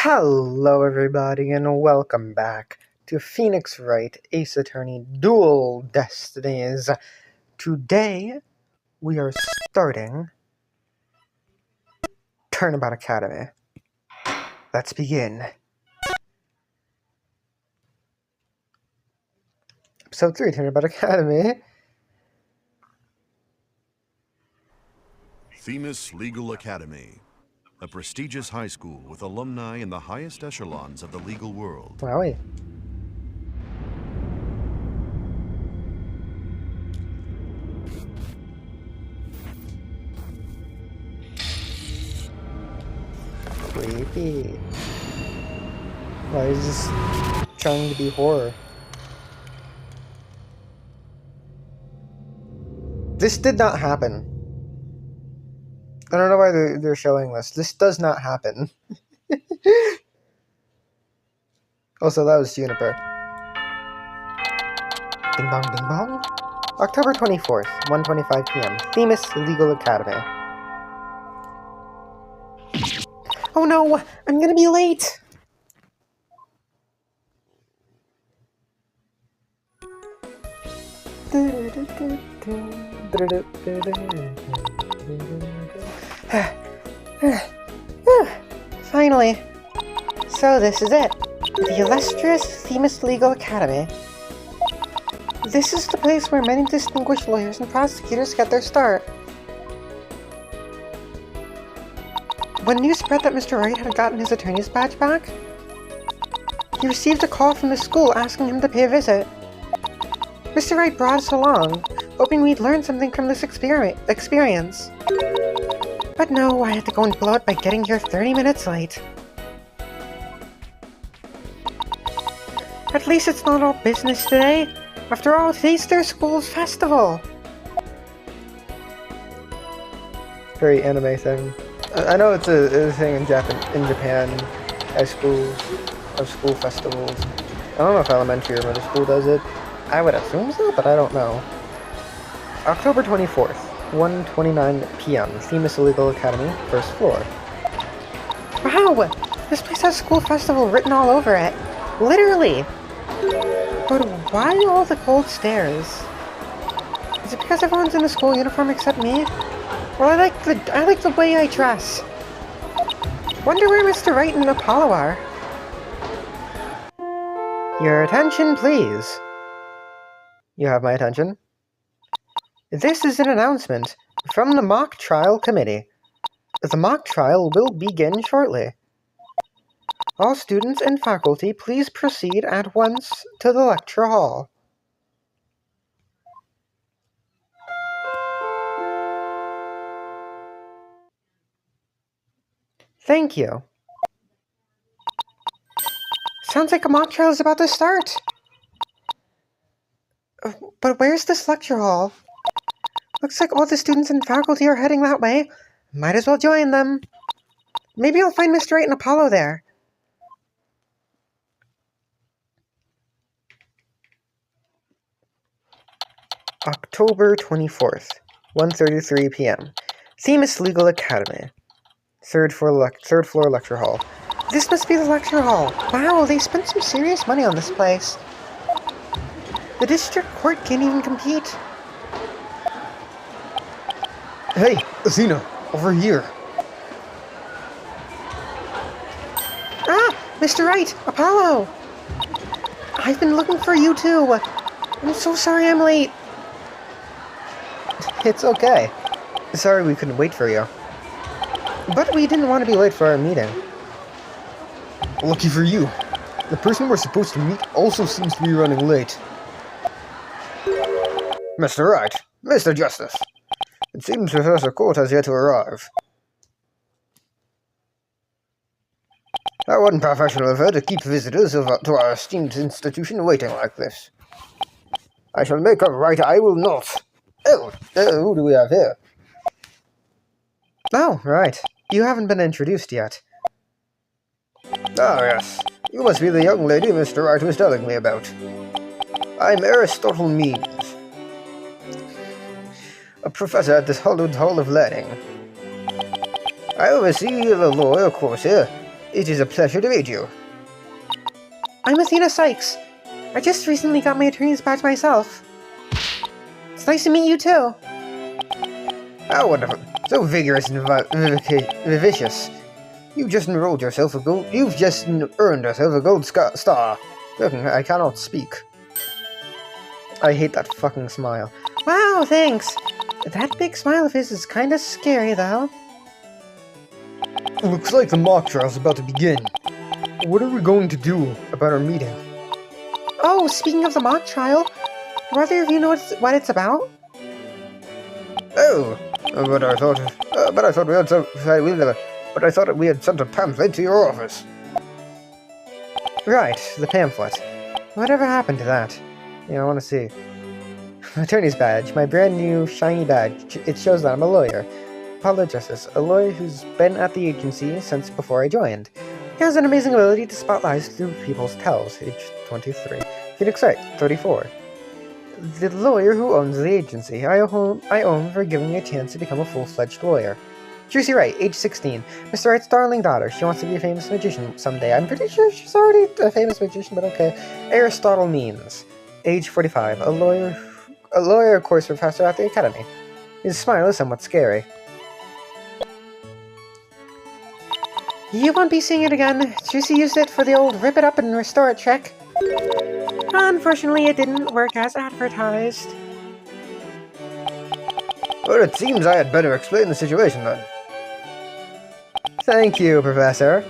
Hello everybody and welcome back to Phoenix Wright Ace Attorney Dual Destinies. Today we are starting Turnabout Academy. Let's begin. Episode 3, Turnabout Academy. Themis Legal Academy, a prestigious high school with alumni in the highest echelons of the legal world. Wowie. Creepy. Why is this trying to be horror? This did not happen. I don't know why they're showing this. This does not happen. Also, that was Juniper. Ding bong, ding bong. October 24th, 1:25 p.m. Themis Legal Academy. Oh no! I'm gonna be late! Finally. So this is it. The illustrious Themis Legal Academy. This is the place where many distinguished lawyers and prosecutors get their start. When news spread that Mr. Wright had gotten his attorney's badge back, he received a call from the school asking him to pay a visit. Mr. Wright brought us along, hoping we'd learn something from this experience. But no, I had to go and blow it by getting here 30 minutes late. At least it's not all business today. After all, today's their school's festival. Very anime thing. I know it's a thing in Japan, high schools have school festivals. I don't know if elementary or middle school does it. I would assume so, but I don't know. October 24th, 1:29 p.m. Themis Legal Academy, first floor. Wow! This place has school festival written all over it. Literally! But why all the cold stares? Is it because everyone's in the school uniform except me? Well, I like the way I dress. Wonder where Mr. Wright and Apollo are. Your attention, please. You have my attention. This is an announcement from the mock trial committee. The mock trial will begin shortly. All students and faculty, please proceed at once to the lecture hall. Thank you. Sounds like a mock trial is about to start. But where's this lecture hall? Looks like all the students and faculty are heading that way. Might as well join them. Maybe I'll find Mr. Wright and Apollo there. October 24th, 1:33 p.m. Themis Legal Academy. Third floor lecture hall. This must be the lecture hall. Wow, they spent some serious money on this place. The district court can't even compete. Hey, Athena, over here. Ah, Mr. Wright, Apollo. I've been looking for you too. I'm so sorry I'm late. It's okay. Sorry we couldn't wait for you. But we didn't want to be late for our meeting. Lucky for you. The person we're supposed to meet also seems to be running late. Mr. Wright, Mr. Justice. It seems Professor Court has yet to arrive. That wasn't professional of her to keep visitors to our esteemed institution waiting like this. I shall make her right, I will not. Oh, who do we have here? Oh, right. You haven't been introduced yet. Ah, yes. You must be the young lady Mr. Wright was telling me about. I'm Aristotle Means, a professor at this hallowed Hall of Learning. I oversee the lawyer course here, It is a pleasure to meet you. I'm Athena Sykes. I just recently got my attorney's badge myself. It's nice to meet you too. How wonderful. So vigorous and vivacious. You've just earned yourself a gold star. I cannot speak. I hate that fucking smile. Wow, thanks. That big smile of his is kinda scary, though. Looks like the mock trial's about to begin. What are we going to do about our meeting? Oh, speaking of the mock trial, do either of you know what it's about? Oh, but I thought we had sent a pamphlet to your office. Right, the pamphlet. Whatever happened to that? Yeah, I want to see. Attorney's badge, my brand new shiny badge. It shows that I'm a lawyer. Apollo Justice, a lawyer who's been at the agency since before I joined. He has an amazing ability to spot lies through people's tells, age 23. Phoenix Wright, 34. The lawyer who owns the agency. I own for giving me a chance to become a full-fledged lawyer. Juicy Wright, age 16. Mr. Wright's darling daughter. She wants to be a famous magician someday. I'm pretty sure she's already a famous magician, but okay. Aristotle Means, age 45. A lawyer course professor at the academy. His smile is somewhat scary. You won't be seeing it again. Juicy used it for the old rip it up and restore it trick. Unfortunately, it didn't work as advertised. Well, it seems I had better explain the situation then. Thank you, Professor.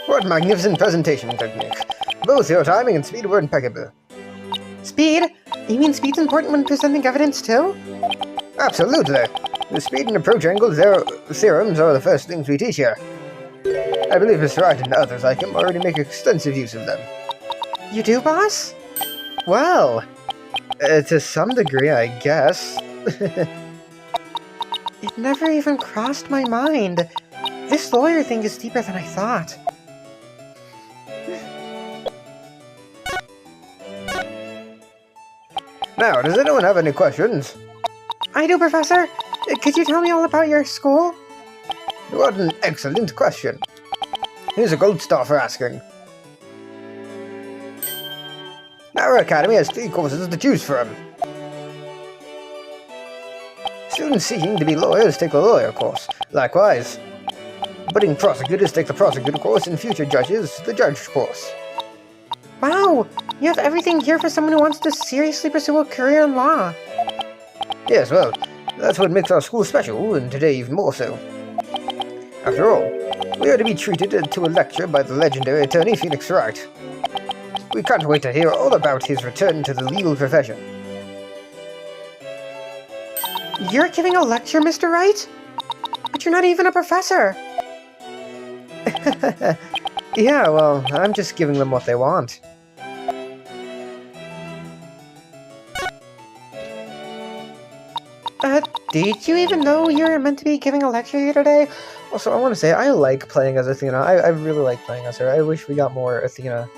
What magnificent presentation technique. Both your timing and speed were impeccable. Speed? You mean speed's important when presenting evidence too? Absolutely. The speed and approach angle theorems are the first things we teach here. I believe Mr. Wright and others like him already make extensive use of them. You do, boss? Well, to some degree, I guess. It never even crossed my mind. This lawyer thing is deeper than I thought. Now, does anyone have any questions? I do, Professor. Could you tell me all about your school? What an excellent question. Here's a gold star for asking. Our academy has 3 courses to choose from. Students seeking to be lawyers take the lawyer course. Likewise, budding prosecutors take the prosecutor course and future judges the judge course. Wow, you have everything here for someone who wants to seriously pursue a career in law. Yes, well, that's what makes our school special, and today even more so. After all, we are to be treated to a lecture by the legendary attorney Phoenix Wright. We can't wait to hear all about his return to the legal profession. You're giving a lecture, Mr. Wright? But you're not even a professor. Yeah, well, I'm just giving them what they want. Did you even know you were meant to be giving a lecture here today? Also, I want to say, I like playing as Athena. I really like playing as her. I wish we got more Athena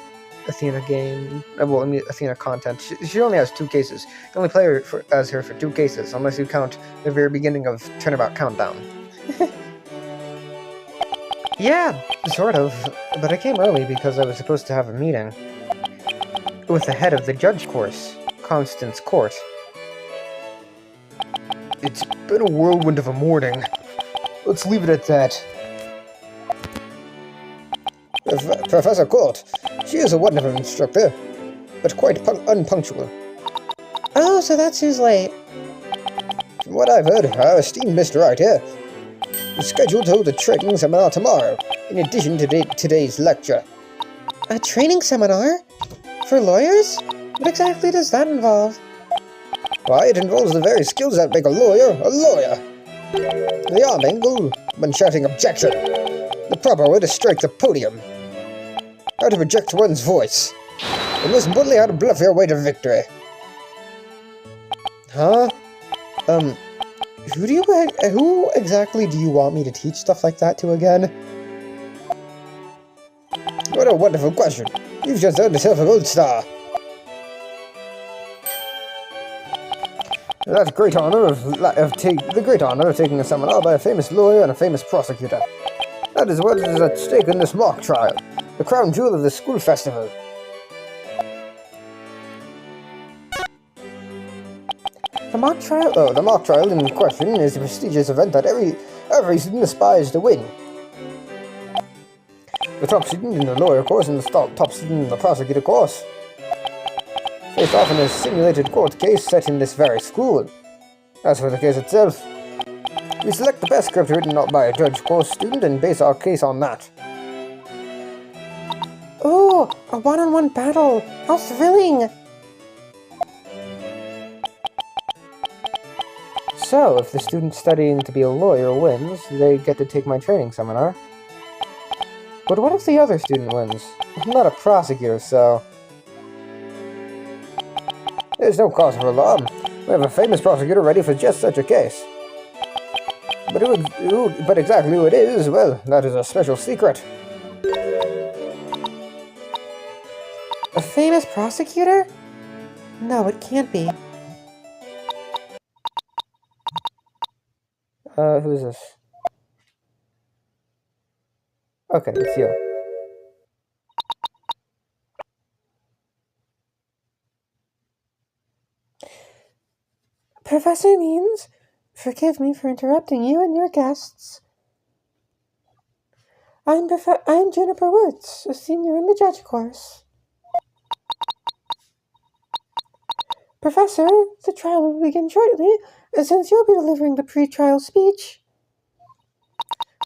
game. Well, I mean, Athena content. She only has 2 cases. You only play her as her for 2 cases, unless you count the very beginning of Turnabout Countdown. Yeah, sort of. But I came early because I was supposed to have a meeting with the head of the judge course, Constance Court. It's been a whirlwind of a morning. Let's leave it at that. Professor Court, she is a wonderful instructor, but quite unpunctual. Oh, so that's who's late. From what I've heard, our esteemed Mr. Wright here is scheduled to hold a training seminar tomorrow, in addition to today's lecture. A training seminar? For lawyers? What exactly does that involve? Why, it involves the very skills that make a lawyer a lawyer. The arm angle when shouting objection. The proper way to strike the podium. How to project one's voice. And most importantly, how to bluff your way to victory. Huh? Who exactly do you want me to teach stuff like that to again? What a wonderful question. You've just earned yourself a gold star. That great honor the great honor of taking a seminar by a famous lawyer and a famous prosecutor. That is what is at stake in this mock trial, the crown jewel of the school festival. The mock trial in question is a prestigious event that every student aspires to win. The top student in the lawyer course and the top student in the prosecutor course face off in a simulated court case set in this very school. As for the case itself, we select the best script written by a judge course student and base our case on that. Ooh, a one-on-one battle! How thrilling! So, if the student studying to be a lawyer wins, they get to take my training seminar. But what if the other student wins? I'm not a prosecutor, so... There's no cause for alarm. We have a famous prosecutor ready for just such a case. But exactly who it is, well, that is a special secret. A famous prosecutor? No, it can't be. Who is this? Okay, it's you. Professor Means, forgive me for interrupting you and your guests. I'm Juniper Woods, a senior in the judge course. Professor, the trial will begin shortly, since you'll be delivering the pre-trial speech.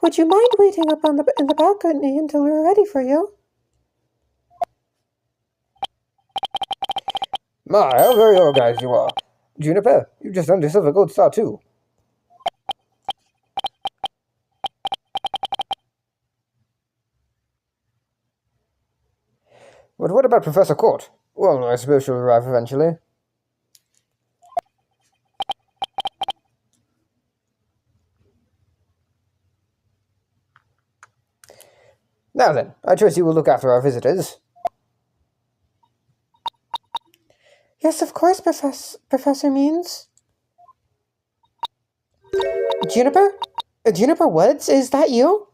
Would you mind waiting up in the balcony until we're ready for you? My, how very organized you are. Juniper, you've just earned yourself a gold star too. But what about Professor Court? Well, I suppose she'll arrive eventually. Now then, I trust you will look after our visitors. Yes, of course, Professor Means. Juniper? Juniper Woods, is that you?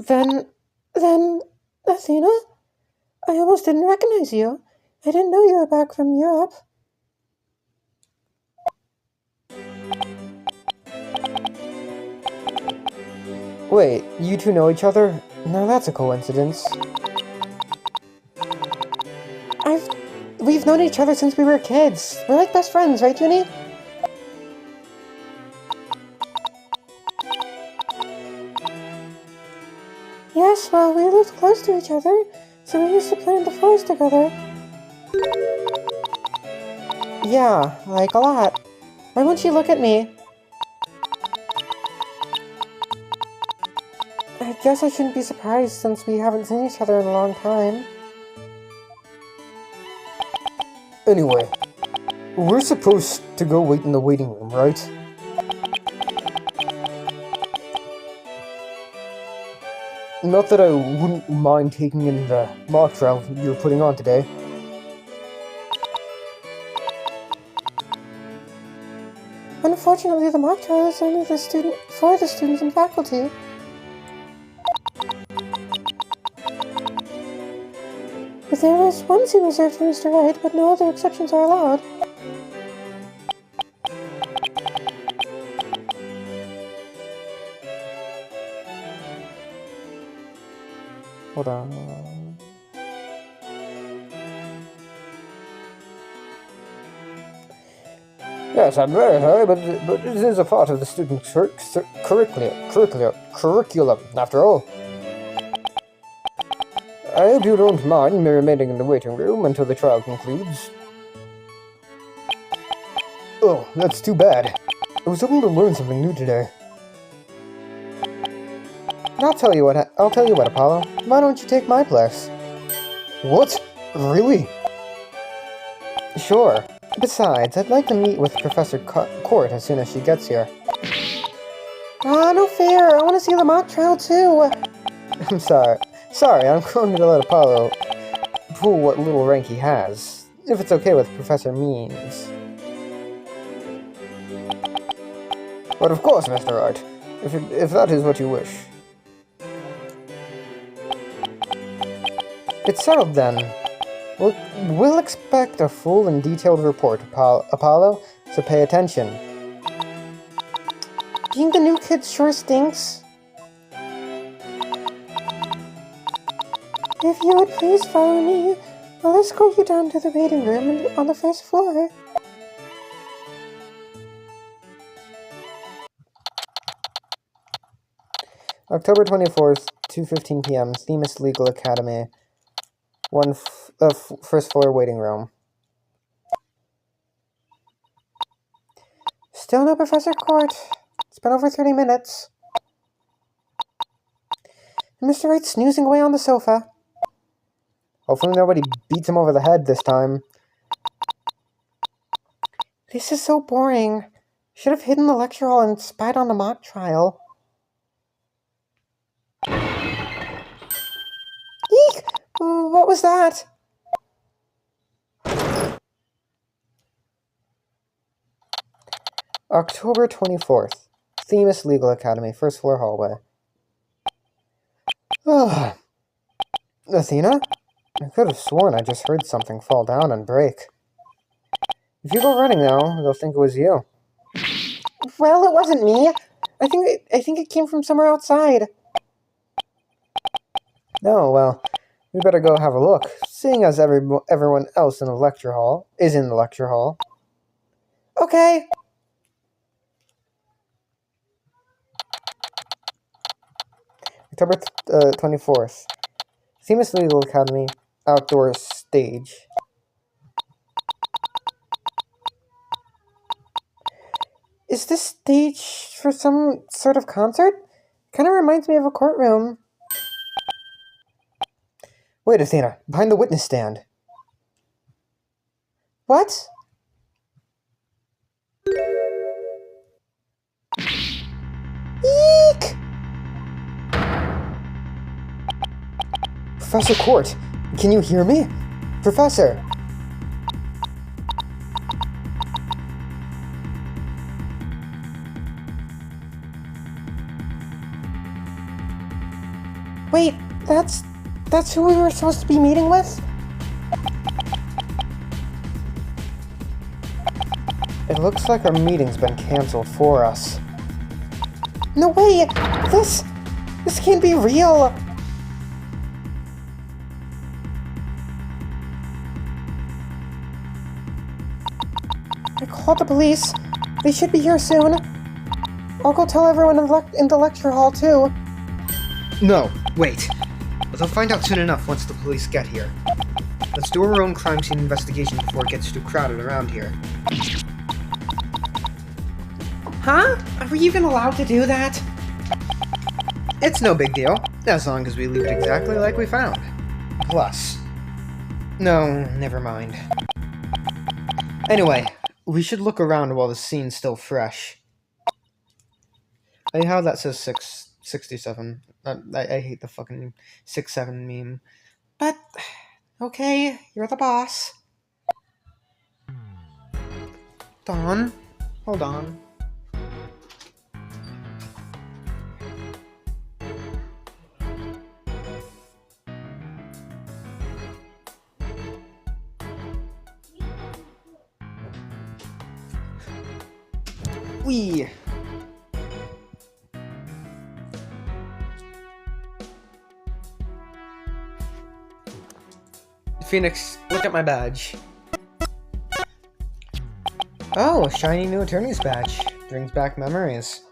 Then, Athena? I almost didn't recognize you. I didn't know you were back from Europe. Wait, you two know each other? Now that's a coincidence. We've known each other since we were kids. We're like best friends, right, Junie? Yes, well, we lived close to each other, so we used to play in the forest together. Yeah, like a lot. Why won't you look at me? I guess I shouldn't be surprised since we haven't seen each other in a long time. Anyway, we're supposed to go wait in the waiting room, right? Not that I wouldn't mind taking in the mock trial you're putting on today. Unfortunately, the mock trial is only for the students and faculty. But there was one seat reserved for Mr. Wright, but no other exceptions are allowed. Hold on. Yes, I'm very sorry, but it is a part of the student curriculum, after all. I hope you don't mind me remaining in the waiting room until the trial concludes. Oh, that's too bad. I was hoping to learn something new today. I'll tell you what, Apollo. Why don't you take my place? What? Really? Sure. Besides, I'd like to meet with Professor Court as soon as she gets here. Ah, no fair. I want to see the mock trial too. I'm sorry. Sorry, I'm going to let Apollo pull what little rank he has, if it's okay with Professor Means. But of course, Mr. Wright, if that is what you wish. It's settled then. We'll expect a full and detailed report, Apollo, so pay attention. Being the new kid sure stinks. If you would please follow me, I'll escort you down to the waiting room on the first floor. October 24th, 2:15 p.m., Themis Legal Academy, first floor waiting room. Still no Professor Court. It's been over 30 minutes. And Mr. Wright's snoozing away on the sofa. Hopefully nobody beats him over the head this time. This is so boring. Should have hidden the lecture hall and spied on the mock trial. Eek! What was that? October 24th, Themis Legal Academy, first floor hallway. Ugh. Athena? I could have sworn I just heard something fall down and break. If you go running now, they'll think it was you. Well, it wasn't me. I think it came from somewhere outside. No, well, we better go have a look, seeing as everyone else in the lecture hall is in the lecture hall. Okay. October 24th, Themis Legal Academy, outdoor stage. Is this stage for some sort of concert? Kind of reminds me of a courtroom. Wait, Athena, behind the witness stand. What? Eek! Professor Court, can you hear me? Professor! Wait, that's who we were supposed to be meeting with? It looks like our meeting's been canceled for us. No way! This can't be real! I called the police. They should be here soon. I'll go tell everyone in the lecture hall, too. No, wait. But they'll find out soon enough once the police get here. Let's do our own crime scene investigation before it gets too crowded around here. Huh? Are we even allowed to do that? It's no big deal, as long as we leave it exactly like we found. Plus... No, never mind. Anyway, we should look around while the scene's still fresh. How that says 667. I hate the fucking 6-7 meme. But, okay, you're the boss. Dawn, hold on. Wee. Phoenix, look at my badge. Oh, a shiny new attorney's badge. Brings back memories.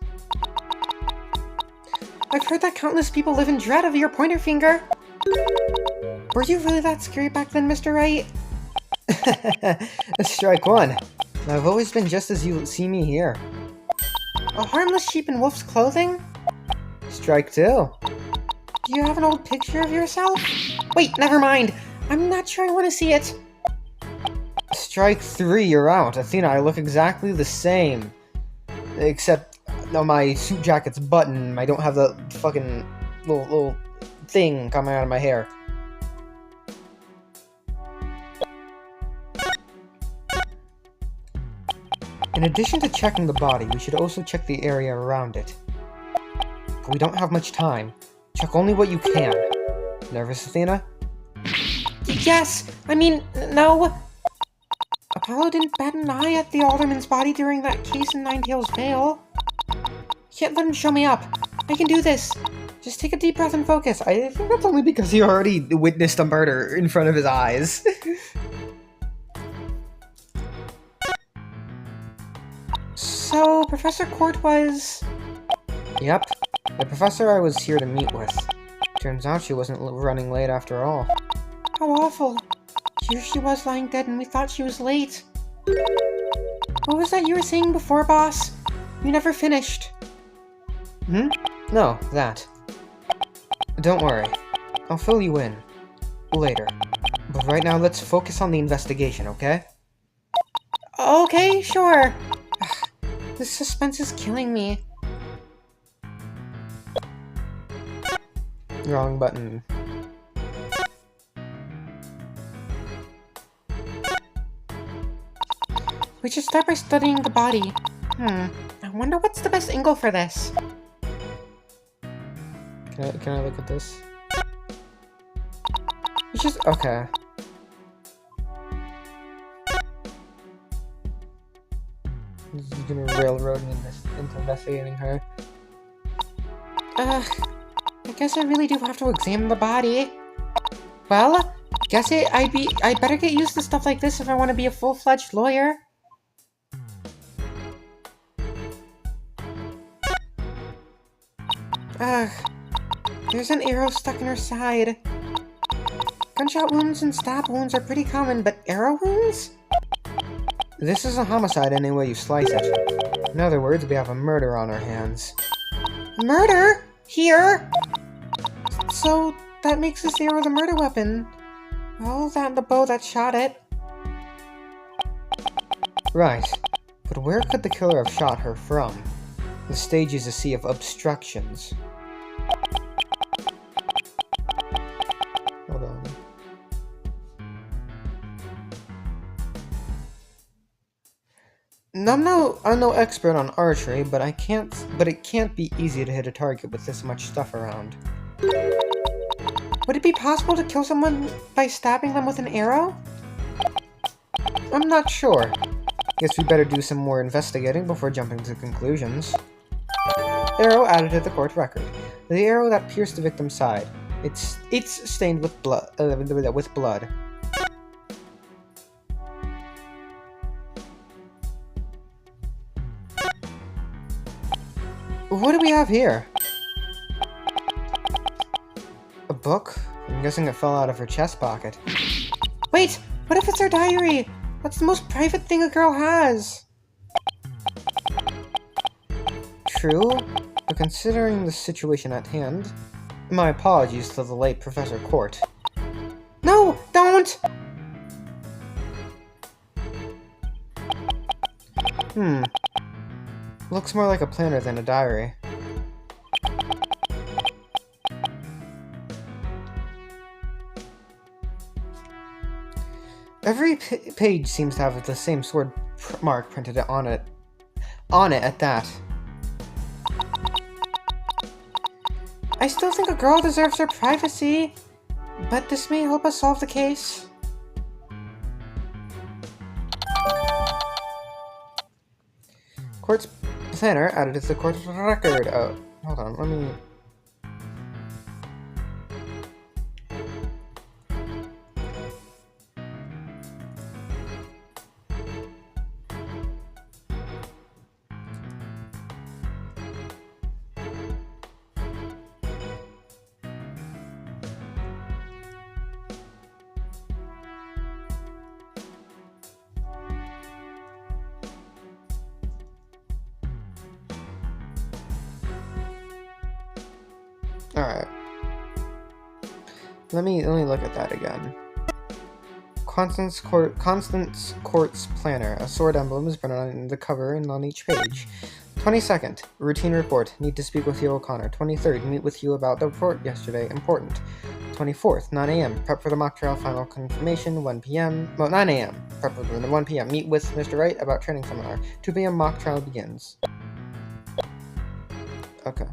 I've heard that countless people live in dread of your pointer finger. Were you really that scary back then, Mr. Wright? Strike one. I've always been just as you see me here. A harmless sheep in wolf's clothing? Strike two. Do you have an old picture of yourself? Wait, never mind. I'm not sure I want to see it. Strike three, you're out. Athena, I look exactly the same. Except, no, my suit jacket's buttoned. I don't have the fucking little thing coming out of my hair. In addition to checking the body, we should also check the area around it. But we don't have much time. Check only what you can. Nervous, Athena? Yes! I mean, no! Apollo didn't bat an eye at the Alderman's body during that case in Ninetails Vale. Can't let him show me up. I can do this. Just take a deep breath and focus. I think that's only because he already witnessed a murder in front of his eyes. So, Professor Court was... Yep, the professor I was here to meet with. Turns out she wasn't running late after all. How awful. Here she was lying dead and we thought she was late. What was that you were saying before, boss? You never finished. No, that. Don't worry. I'll fill you in. Later. But right now, let's focus on the investigation, okay? Okay, sure. This suspense is killing me. Wrong button. We should start by studying the body. I wonder what's the best angle for this. Can I look at this? It's just... okay. This is gonna railroad me into investigating her. I guess I really do have to examine the body. Well, I better get used to stuff like this if I want to be a full-fledged lawyer. There's an arrow stuck in her side. Gunshot wounds and stab wounds are pretty common, but arrow wounds? This is a homicide any way you slice it. In other words, we have a murder on our hands. Murder? Here? So, that makes this arrow the murder weapon. Oh, that and the bow that shot it. Right. But where could the killer have shot her from? The stage is a sea of obstructions. Hold on. I'm no expert on archery, but it can't be easy to hit a target with this much stuff around. Would it be possible to kill someone by stabbing them with an arrow? I'm not sure. Guess we better do some more investigating before jumping to conclusions. Arrow added to the court record. The arrow that pierced the victim's side. It's stained with blood. What do we have here? A book? I'm guessing it fell out of her chest pocket. Wait! What if it's her diary? That's the most private thing a girl has. True, but considering the situation at hand, my apologies to the late Professor Court. No! Don't! Looks more like a planner than a diary. Every page seems to have the same sword mark printed on it. At that. I still think a girl deserves her privacy, but this may help us solve the case. Court's planner added to the court's record. Oh, hold on, let me... Alright. Let me look at that again. Constance Court's planner. A sword emblem is printed on the cover and on each page. 22nd, routine report. Need to speak with you, O'Connor. 23rd, meet with you about the report yesterday. Important. 24th, 9 a.m. Prep for the mock trial. Final confirmation. 1 p.m. Well, 9 a.m. Prep for the 1 p.m. Meet with Mr. Wright about training seminar. 2 p.m. mock trial begins. Okay.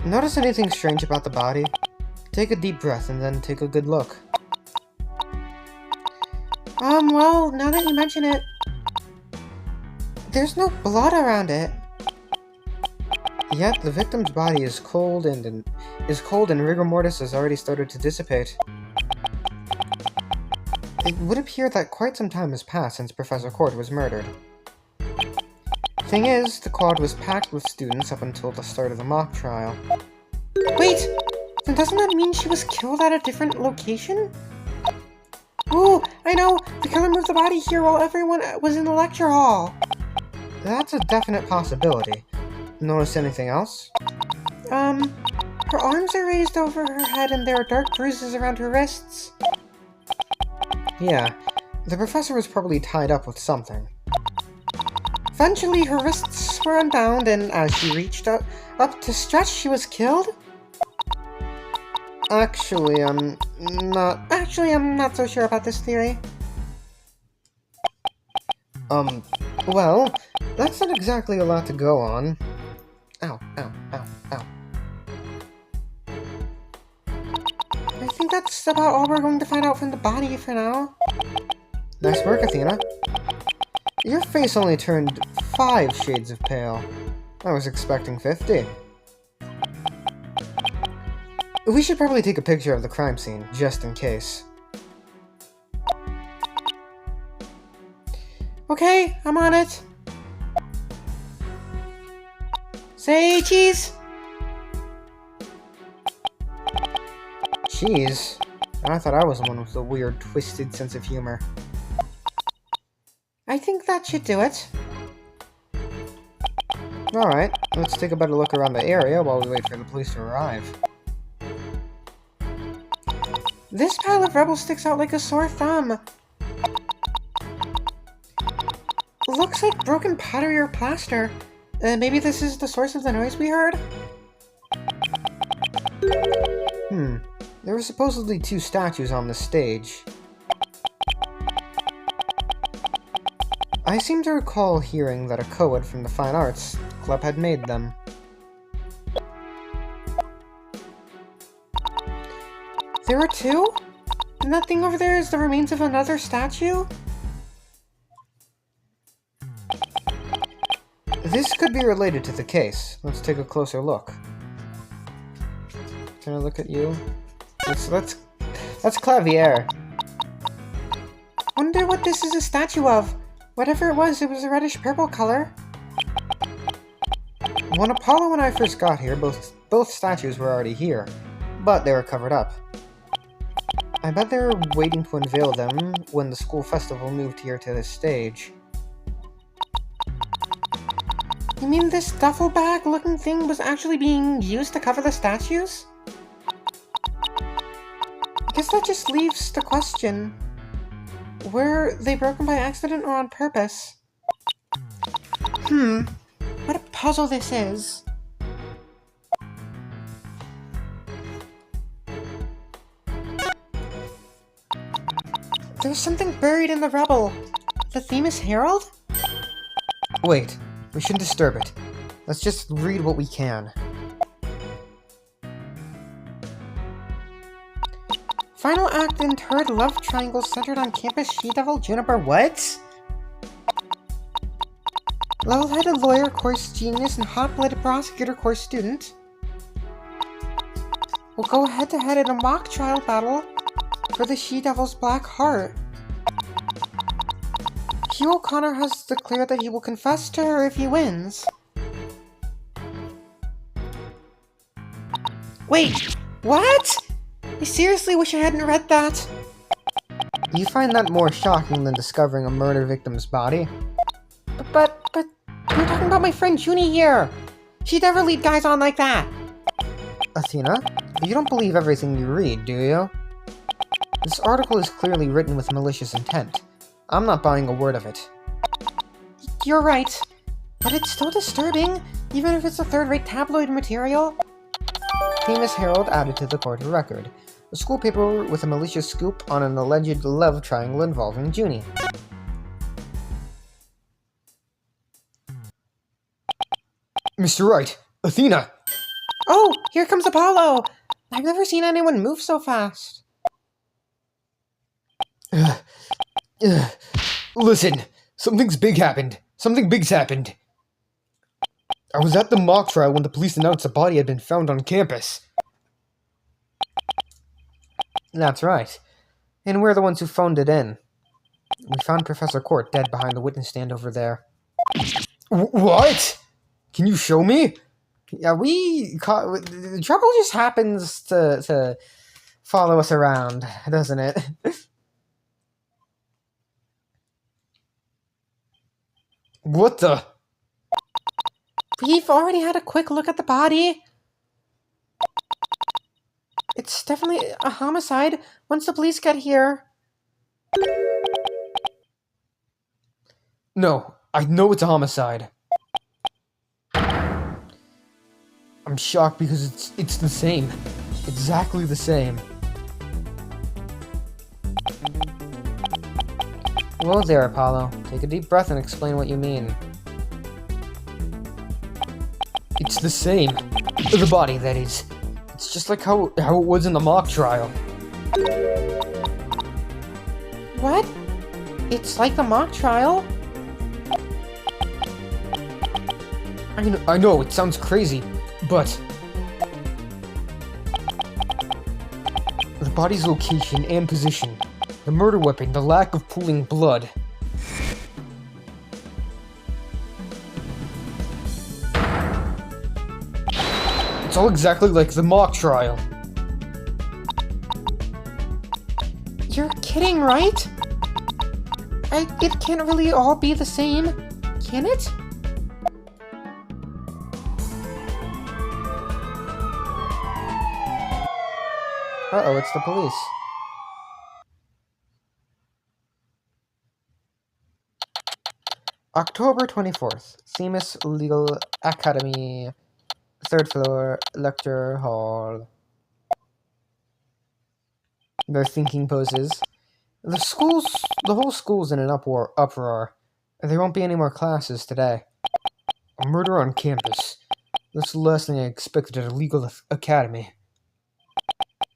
Notice anything strange about the body? Take a deep breath and then take a good look. Well, now that you mention it, there's no blood around it. Yet the victim's body is cold and rigor mortis has already started to dissipate. It would appear that quite some time has passed since Professor Court was murdered. Thing is, the quad was packed with students up until the start of the mock trial. Wait, then doesn't that mean she was killed at a different location? Ooh, I know! The killer moved the body here while everyone was in the lecture hall! That's a definite possibility. Notice anything else? Her arms are raised over her head and there are dark bruises around her wrists. Yeah, the professor was probably tied up with something. Eventually, her wrists were unbound, and as she reached up to stretch, she was killed? Actually, I'm not so sure about this theory. Well, that's not exactly a lot to go on. Ow, ow, ow, ow. I think that's about all we're going to find out from the body for now. Nice work, Athena. Your face only turned 5 shades of pale. I was expecting 50. We should probably take a picture of the crime scene, just in case. Okay, I'm on it. Say cheese! Cheese? I thought I was the one with the weird, twisted sense of humor. I think that should do it. Alright, let's take a better look around the area while we wait for the police to arrive. This pile of rubble sticks out like a sore thumb. Looks like broken pottery or plaster. Maybe this is the source of the noise we heard? There were supposedly 2 statues on the stage. I seem to recall hearing that a co-ed from the Fine Arts Club had made them. There are 2? And that thing over there is the remains of another statue? This could be related to the case. Let's take a closer look. Can I look at you? That's Clavier. Wonder what this is a statue of. Whatever it was a reddish purple color. When Apollo and I first got here, both statues were already here, but they were covered up. I bet they were waiting to unveil them when the school festival moved here to this stage. You mean this duffel bag looking thing was actually being used to cover the statues? I guess that just leaves the question. Were they broken by accident or on purpose? What a puzzle this is. There's something buried in the rubble. The Themis Herald? Wait, we shouldn't disturb it. Let's just read what we can. Final act in third love triangle centered on campus she-devil Juniper. What? Level-headed lawyer course genius and hot-blooded prosecutor course student will go head-to-head in a mock trial battle for the she-devil's black heart. Hugh O'Connor has declared that he will confess to her if he wins. Wait, what? I seriously wish I hadn't read that. You find that more shocking than discovering a murder victim's body? But you're talking about my friend Junie here. She'd never lead guys on like that. Athena, you don't believe everything you read, do you? This article is clearly written with malicious intent. I'm not buying a word of it. You're right. But it's still disturbing, even if it's a third-rate tabloid material. Famous Herald added to the court record. A school paper with a malicious scoop on an alleged love triangle involving Junie. Mr. Wright! Athena! Oh, here comes Apollo! I've never seen anyone move so fast. Listen, something's big happened. Something big's happened. I was at the mock trial when the police announced a body had been found on campus. That's right. And we're the ones who phoned it in. We found Professor Court dead behind the witness stand over there. What? Can you show me? Yeah, the trouble just happens to follow us around, doesn't it? What the? We've already had a quick look at the body. It's definitely a homicide once the police get here. No, I know it's a homicide. I'm shocked because it's the same. Exactly the same. Whoa there, Apollo. Take a deep breath and explain what you mean. It's the same. The body, that is. It's just like how it was in the mock trial. What? It's like the mock trial? I know, it sounds crazy, but the body's location and position, the murder weapon, the lack of pooling blood. It's all exactly like the mock trial. You're kidding, right? It can't really all be the same, can it? Uh-oh, it's the police. October 24th, Themis Legal Academy, 3rd floor, lecture hall. They're thinking poses. The whole school's in an uproar. There won't be any more classes today. A murder on campus. That's the last thing I expected at a legal academy.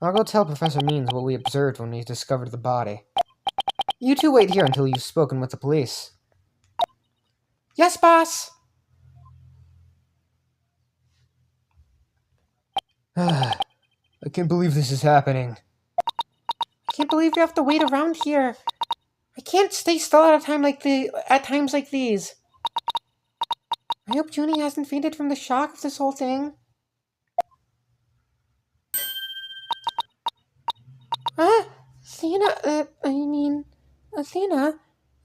I'll go tell Professor Means what we observed when we discovered the body. You two wait here until you've spoken with the police. Yes, boss! I can't believe this is happening. I can't believe we have to wait around here. I can't stay still at times like these. I hope Junie hasn't fainted from the shock of this whole thing. Athena,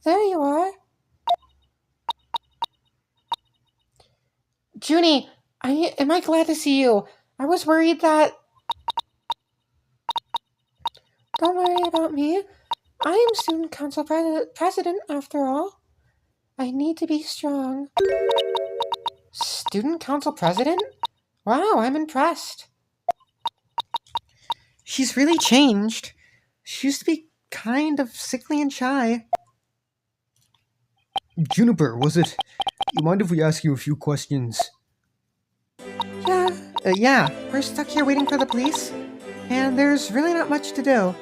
there you are. Junie, am I glad to see you? I was worried that... Don't worry about me. I am student council president, after all. I need to be strong. Student council president? Wow, I'm impressed. She's really changed. She used to be kind of sickly and shy. Juniper, was it? You mind if we ask you a few questions? Yeah, we're stuck here waiting for the police, and there's really not much to do.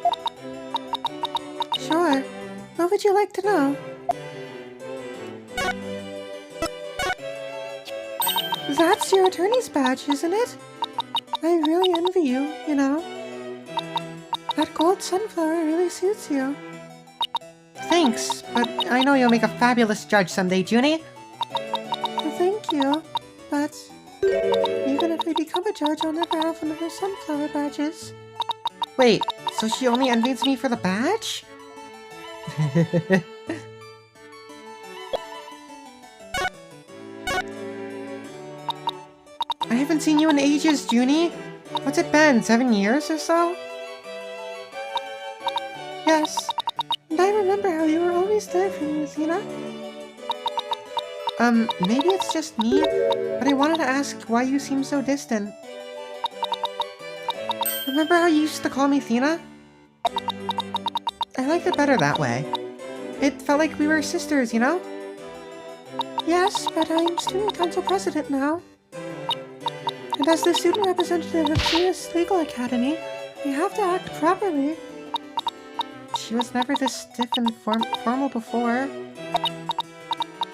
Sure. What would you like to know? That's your attorney's badge, isn't it? I really envy you, you know. That gold sunflower really suits you. Thanks, but I know you'll make a fabulous judge someday, Junie. Thank you, but even if I become a judge, I'll never have one of her sunflower badges. Wait, so she only envies me for the badge? I haven't seen you in ages, Junie. What's it been, 7 years or so? Yes, and I remember how you were always there for me, Athena. Maybe it's just me, but I wanted to ask why you seem so distant. Remember how you used to call me Thina? I liked it better that way. It felt like we were sisters, you know? Yes, but I'm student council president now. And as the student representative of Venus Legal Academy, I have to act properly. She was never this stiff and formal before.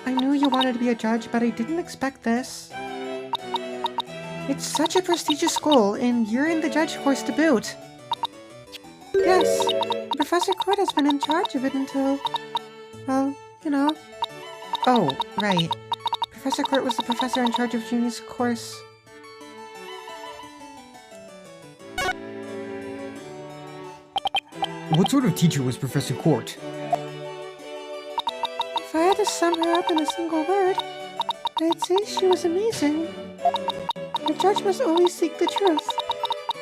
I knew you wanted to be a judge, but I didn't expect this. It's such a prestigious school, and you're in the judge course to boot. Yes, Professor Court has been in charge of it until, well, you know. Oh, right. Professor Court was the professor in charge of Junie's course. What sort of teacher was Professor Court? If I had to sum her up in a single word, I'd say she was amazing. The judge must always seek the truth.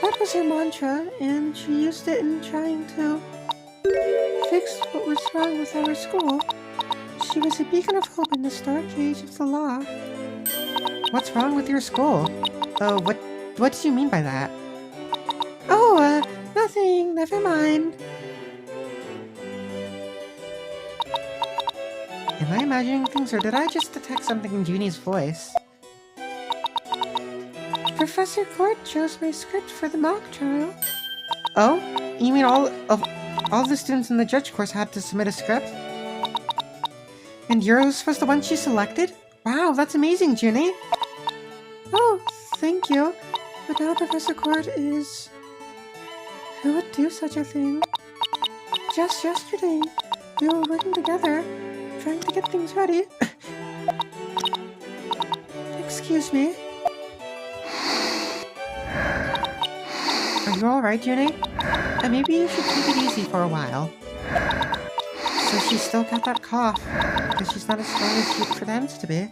That was her mantra, and she used it in trying to fix what was wrong with our school. She was a beacon of hope in this dark age of the law. What's wrong with your school? What did you mean by that? Oh, nothing. Never mind. Am I imagining things, or did I just detect something in Junie's voice? Professor Court chose my script for the mock trial. Oh? You mean all the students in the judge course had to submit a script? And yours was the one she selected? Wow, that's amazing, Junie! Oh, thank you. But now Professor Court is... Who would do such a thing? Just yesterday, we were working together, trying to get things ready. Excuse me. Are you alright, Junie? Maybe you should take it easy for a while. So she's still got that cough, because she's not as strong as she pretends to be.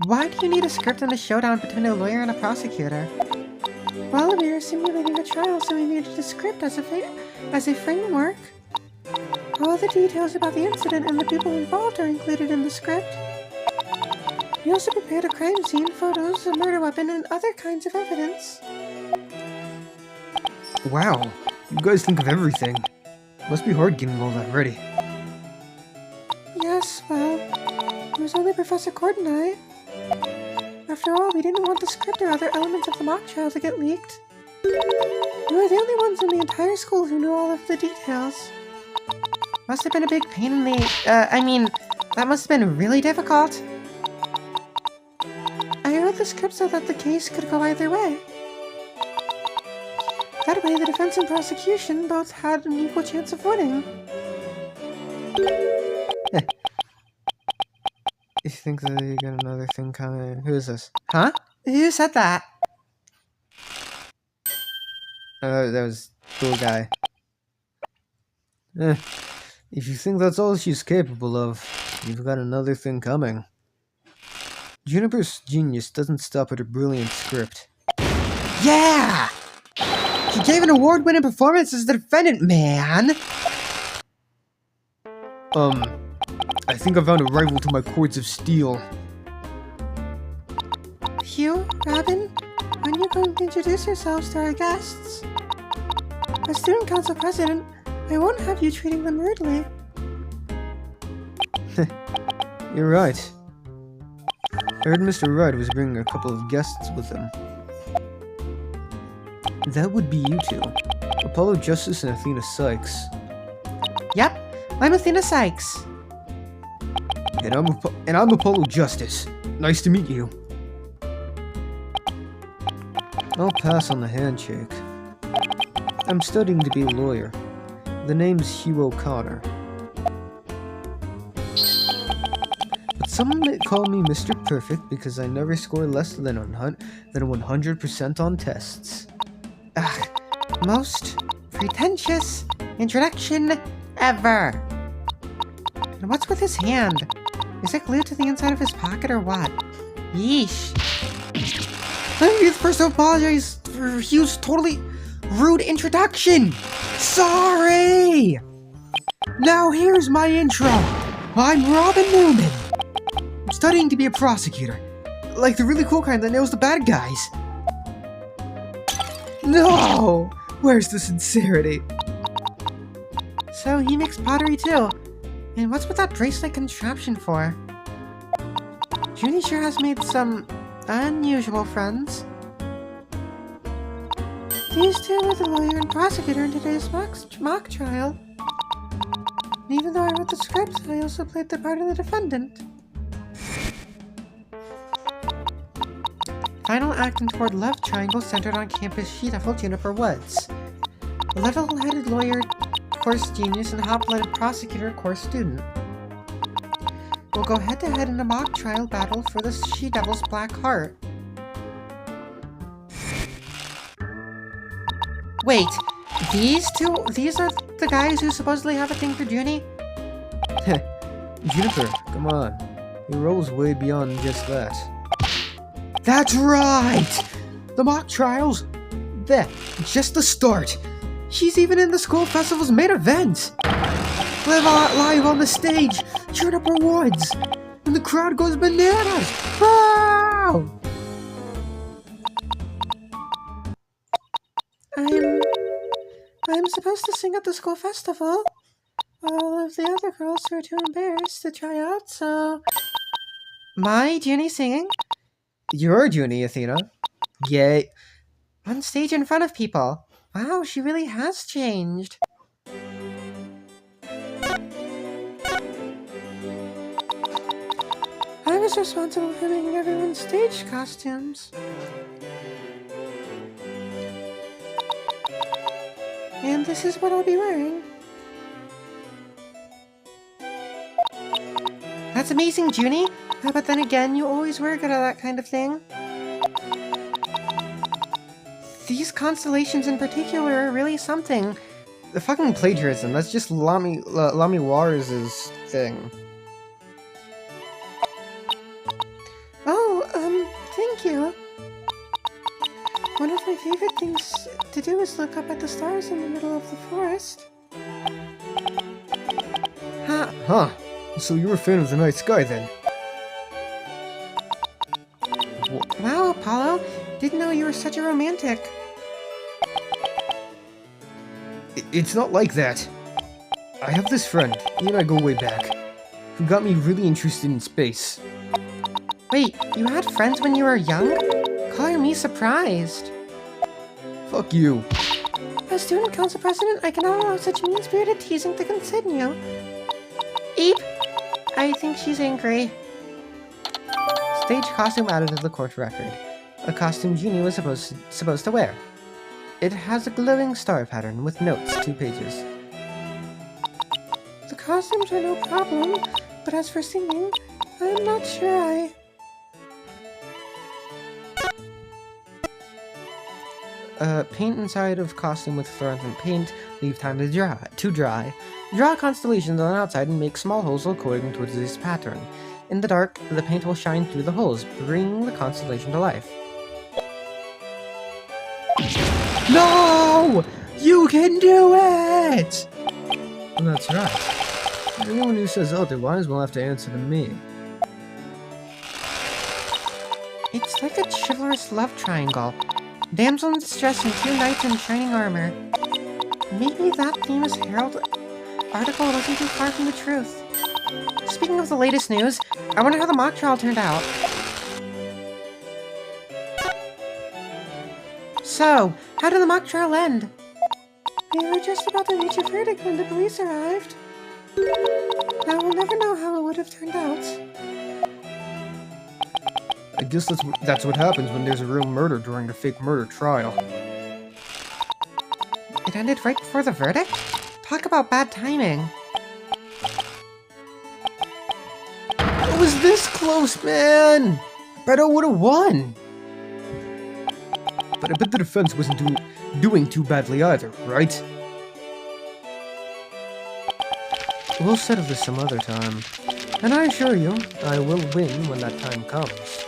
Why do you need a script and a showdown between a lawyer and a prosecutor? Well, we were simulating a trial, so we needed a script as a framework. All the details about the incident and the people involved are included in the script. We also prepared a crime scene, photos, a murder weapon, and other kinds of evidence. Wow, you guys think of everything. Must be hard getting all that ready. Yes, well, it was only Professor Court and I. After all, we didn't want the script or other elements of the mock trial to get leaked. We were the only ones in the entire school who knew all of the details. Must have been a big pain in the... that must have been really difficult. I wrote the script so that the case could go either way. That way, the defense and prosecution both had an equal chance of winning. You think that you got another thing coming? Who is this? Huh? Who said that? Oh, that was cool guy. If you think that's all she's capable of, you've got another thing coming. Juniper's genius doesn't stop at her brilliant script. Yeah! She gave an award-winning performance as the defendant, man! I think I found a rival to my cords of steel. Hugh, Robin, when are you going to introduce yourselves to our guests? As student council president, I won't have you treating them rudely. You're right. I heard Mr. Wright was bringing a couple of guests with him. That would be you two. Apollo Justice and Athena Sykes. Yep, I'm Athena Sykes. And I'm Apollo Justice. Nice to meet you. I'll pass on the handshake. I'm studying to be a lawyer. The name's Hugh O'Connor. But some may call me Mr. Perfect because I never score less than 100% on tests. Ugh, most pretentious introduction ever. And what's with his hand? Is it glued to the inside of his pocket or what? Yeesh. Let me be the first to apologize for Hugh's totally rude introduction. Sorry! Now here's my intro. I'm Robin Newman. I'm studying to be a prosecutor. Like the really cool kind that nails the bad guys. No! Where's the sincerity? So he makes pottery too. And what's with that bracelet contraption for? Junie sure has made some unusual friends. These two were the lawyer and prosecutor in today's mock trial. And even though I wrote the script, I also played the part of the defendant. Final act in toward love triangle centered on campus She-Devil Juniper Woods. A level-headed lawyer, course genius, and hot-blooded prosecutor, course student. We'll go head-to-head in a mock trial battle for the She-Devil's Black Heart. Wait, these are the guys who supposedly have a thing for Junie? Juniper, come on. Your role's way beyond just that. That's right! The mock trials? They're just the start. She's even in the school festival's main event. Live on the stage, Turnabout Woods, and the crowd goes bananas. Wow! I'm supposed to sing at the school festival. All of the other girls are too embarrassed to try out, so... My Junie singing? You're Junie, Athena. Yay. On stage in front of people. Wow, she really has changed. I was responsible for making everyone's stage costumes. And this is what I'll be wearing. That's amazing, Junie. But then again, you always were good at that kind of thing. These constellations in particular are really something. The fucking plagiarism, that's just Lami Wars' thing. Oh, thank you. One of my favorite things to do is look up at the stars in the middle of the forest. Huh. So you're a fan of the night sky then? Wow, Apollo. Didn't know you were such a romantic. It's not like that. I have this friend, he and I go way back, who got me really interested in space. Wait, you had friends when you were young? Color me surprised. Fuck you. As student council president, I cannot allow such mean-spirited teasing to continue. Eep! I think she's angry. Stage costume added to the court record. A costume Junie was supposed to wear. It has a glowing star pattern with notes, 2 pages. The costumes are no problem, but as for singing, I'm not sure Paint inside of costume with fluorescent paint, leave time to dry. Draw constellations on the outside and make small holes according to this pattern. In the dark, the paint will shine through the holes, bringing the constellation to life. No! You can do it! That's right. Anyone who says otherwise will have to answer to me. It's like a chivalrous love triangle. Damsel in distress and 2 knights in shining armor. Maybe that famous Herald article wasn't too far from the truth. Speaking of the latest news, I wonder how the mock trial turned out. So, how did the mock trial end? We were just about to reach a verdict when the police arrived. Now we'll never know how it would have turned out. I guess that's what happens when there's a real murder during a fake murder trial. It ended right before the verdict? Talk about bad timing. It was this close, man! I bet I would've won! But I bet the defense wasn't doing too badly either, right? We'll settle this some other time. And I assure you, I will win when that time comes.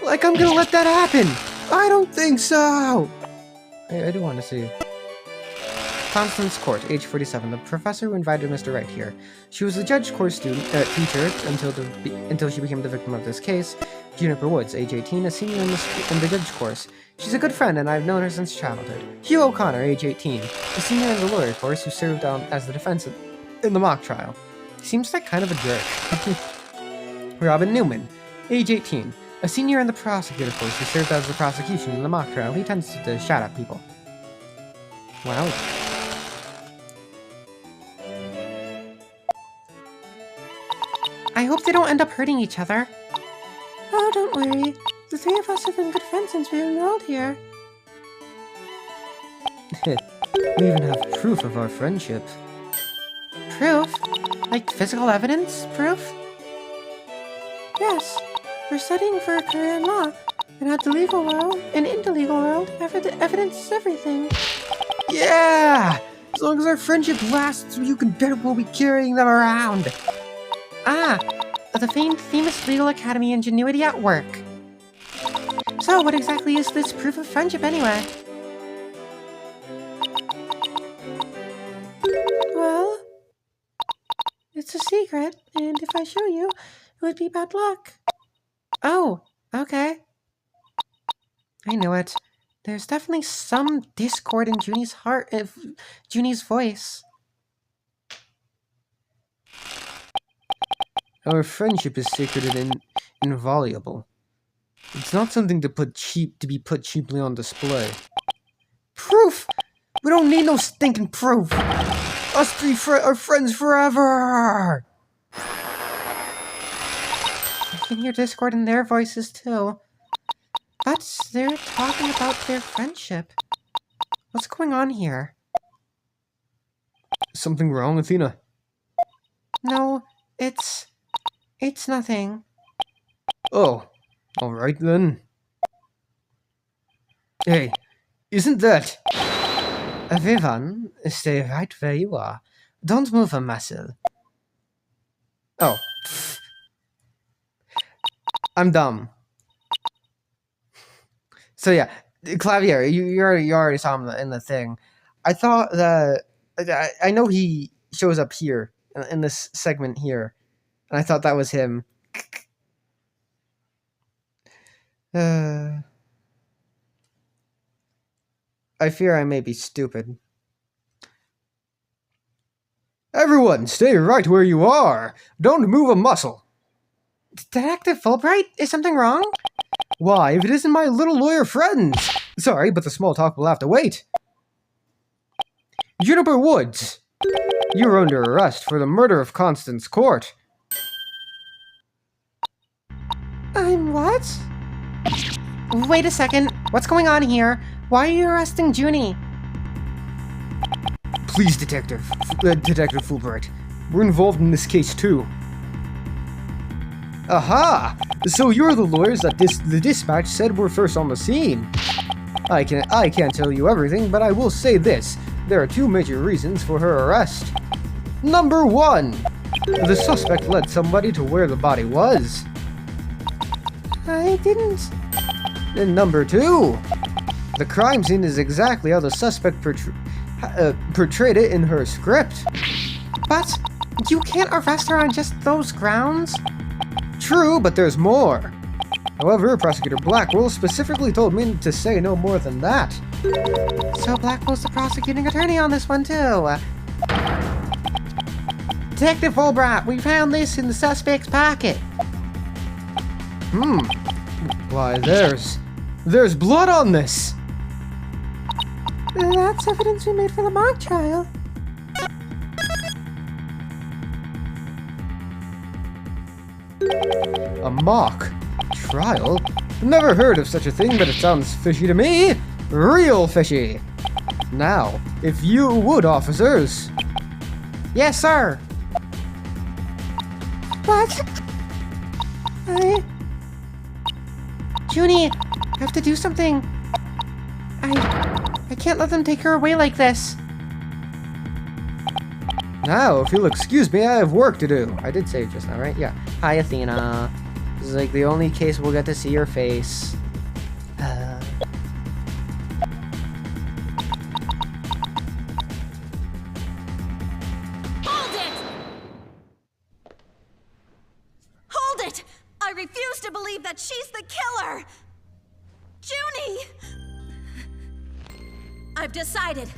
Like I'm gonna let that happen! I don't think so! I do want to see. Constance Court, age 47, the professor who invited Mr. Wright here. She was a judge course teacher until she became the victim of this case. Juniper Woods, age 18, a senior in the judge course. She's a good friend, and I've known her since childhood. Hugh O'Connor, age 18, a senior in the lawyer course who served as the defense in the mock trial. Seems like kind of a jerk. Robin Newman, age 18, a senior in the prosecutor course who served as the prosecution in the mock trial. He tends to shout at people. Wow. I hope they don't end up hurting each other. Oh, don't worry. The three of us have been good friends since we enrolled here. We even have proof of our friendship. Proof? Like physical evidence proof? Yes. We're studying for a career in law, and at the legal world, and in the legal world, evidence is everything. Yeah! As long as our friendship lasts, you can bet we'll be carrying them around. Ah, the famed famous legal academy ingenuity at work. So, what exactly is this proof of friendship anyway? Well, it's a secret, and if I show you, it would be bad luck. Oh, okay. I knew it. There's definitely some discord in Junie's heart, Junie's voice. Our friendship is sacred and inviolable. It's not something to be put cheaply on display. Proof! We don't need no stinking proof! Us three are friends forever! I can hear discord in their voices too. But they're talking about their friendship. What's going on here? Something wrong, Athena? No, it's nothing. Oh, alright then. Hey, isn't that... Vivan, stay right where you are. Don't move a muscle. Oh. I'm dumb. So yeah, Clavier, you already saw him in the thing. I thought that... I know he shows up here, in this segment here. And I thought that was him. I fear I may be stupid. Everyone, stay right where you are! Don't move a muscle! Detective Fulbright, is something wrong? Why, if it isn't my little lawyer friends! Sorry, but the small talk will have to wait. Juniper Woods! You're under arrest for the murder of Constance Court. I'm what? Wait a second, what's going on here? Why are you arresting Junie? Please, Detective Fulbright. We're involved in this case too. Aha! So you're the lawyers that the dispatch said were first on the scene. I can't tell you everything, but I will say this. There are two major reasons for her arrest. Number 1. The suspect led somebody to where the body was. I didn't. And number 2. The crime scene is exactly how the suspect portrayed it in her script. But you can't arrest her on just those grounds? True, but there's more. However, Prosecutor Blackwell specifically told me to say no more than that. So Blackwell's the prosecuting attorney on this one too. Detective Fulbright, we found this in the suspect's pocket. Why, there's blood on this. That's evidence we made for the mock trial. A mock trial? Never heard of such a thing, but it sounds fishy to me. Real fishy. Now, if you would, officers. Yes, sir. What? Junie, I have to do something. I can't let them take her away like this. Now, if you'll excuse me, I have work to do. I did say it just now, right? Yeah. Hi, Athena. This is like the only case we'll get to see your face. killer! Junie! I've decided.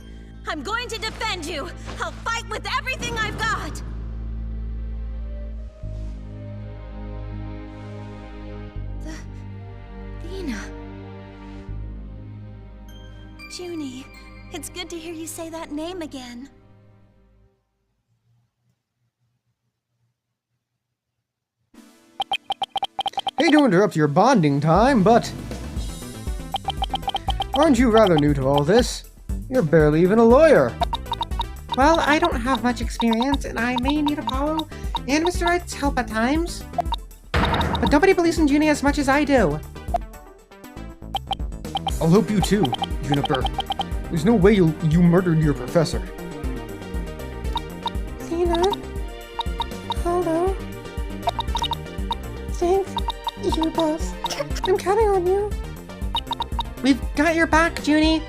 I'm going to defend you. I'll fight with everything I've got. Athena. Junie, it's good to hear you say that name again. Hate to interrupt your bonding time, but... aren't you rather new to all this? You're barely even a lawyer. Well, I don't have much experience, and I may need Apollo and Mr. Wright's help at times. But nobody believes in Junie as much as I do. I'll help you too, Juniper. There's no way you murdered your professor. Athena? Apollo? Thank you both. I'm counting on you. We've got your back, Junie.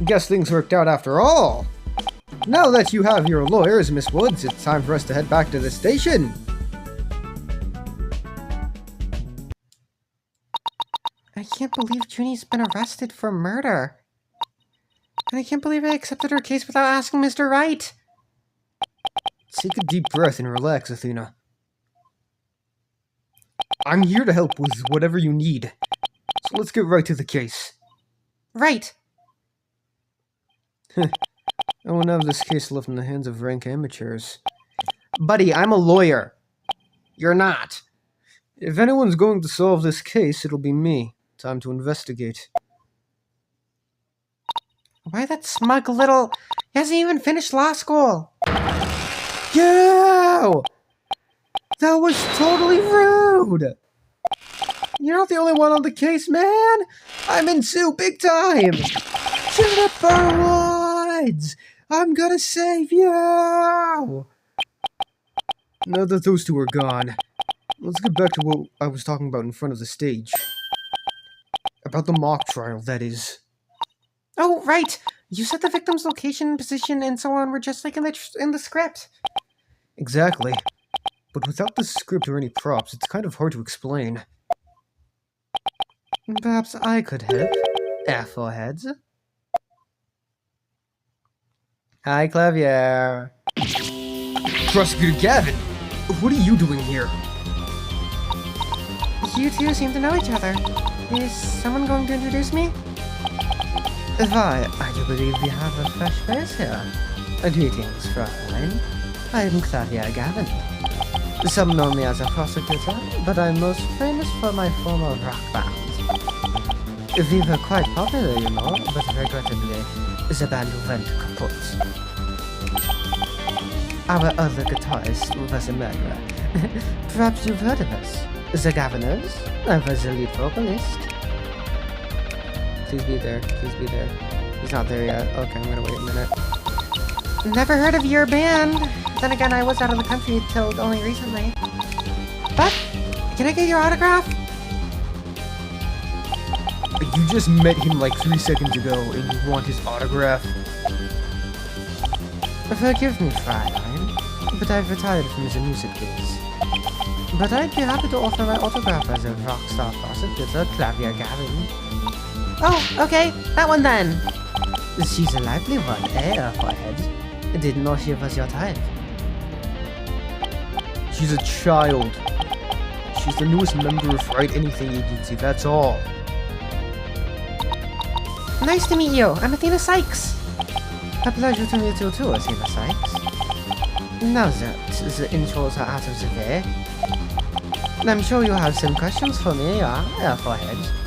Guess things worked out after all. Now that you have your lawyers, Miss Woods, it's time for us to head back to the station. I can't believe Junie's been arrested for murder. And I can't believe I accepted her case without asking Mr. Wright. Take a deep breath and relax, Athena. I'm here to help with whatever you need. So let's get right to the case. Right. I won't have this case left in the hands of rank amateurs. Buddy, I'm a lawyer. You're not. If anyone's going to solve this case, it'll be me. Time to investigate. Why that smug little... He hasn't even finished law school. Yo! That was totally rude! You're not the only one on the case, man! I'm in Sue big time! Juniper Woods! I'm gonna save you! Now that those two are gone, let's get back to what I was talking about in front of the stage. About the mock trial, that is. Oh, right! You said the victim's location, position, and so on were just like in the script. Exactly. But without the script or any props, it's kind of hard to explain. Perhaps I could help. Airforeheads. Hi, Clavier. Prosecutor Gavin! What are you doing here? You two seem to know each other. Is someone going to introduce me? Why, I do believe we have a fresh face here. Greetings, Fraulein. I'm Clavier Gavin. Some know me as a prosecutor, but I'm most famous for my former rock band. We were quite popular, you know, but regrettably, the band went kaput. Our other guitarist was a murderer. Perhaps you've heard of us. The Governors. I was the lead vocalist. Please be there. Please be there. He's not there yet. Okay, I'm gonna wait a minute. Never heard of your band. Then again, I was out of the country till only recently. But, can I get your autograph? You just met him like 3 seconds ago and you want his autograph? Forgive me, Fraulein, but I've retired from the music biz. But I'd be happy to offer my autograph as a rock star prosecutor, Clavier Gavin. Oh, okay. That one then. She's a lively one, eh, Airforehead? I didn't know she was your type. She's a child. She's the newest member of Wright Anything Agency, that's all. Nice to meet you. I'm Athena Sykes. A pleasure to meet you too, Athena Sykes. Now that the intros are out of the way, I'm sure you have some questions for me, yeah, Airforehead.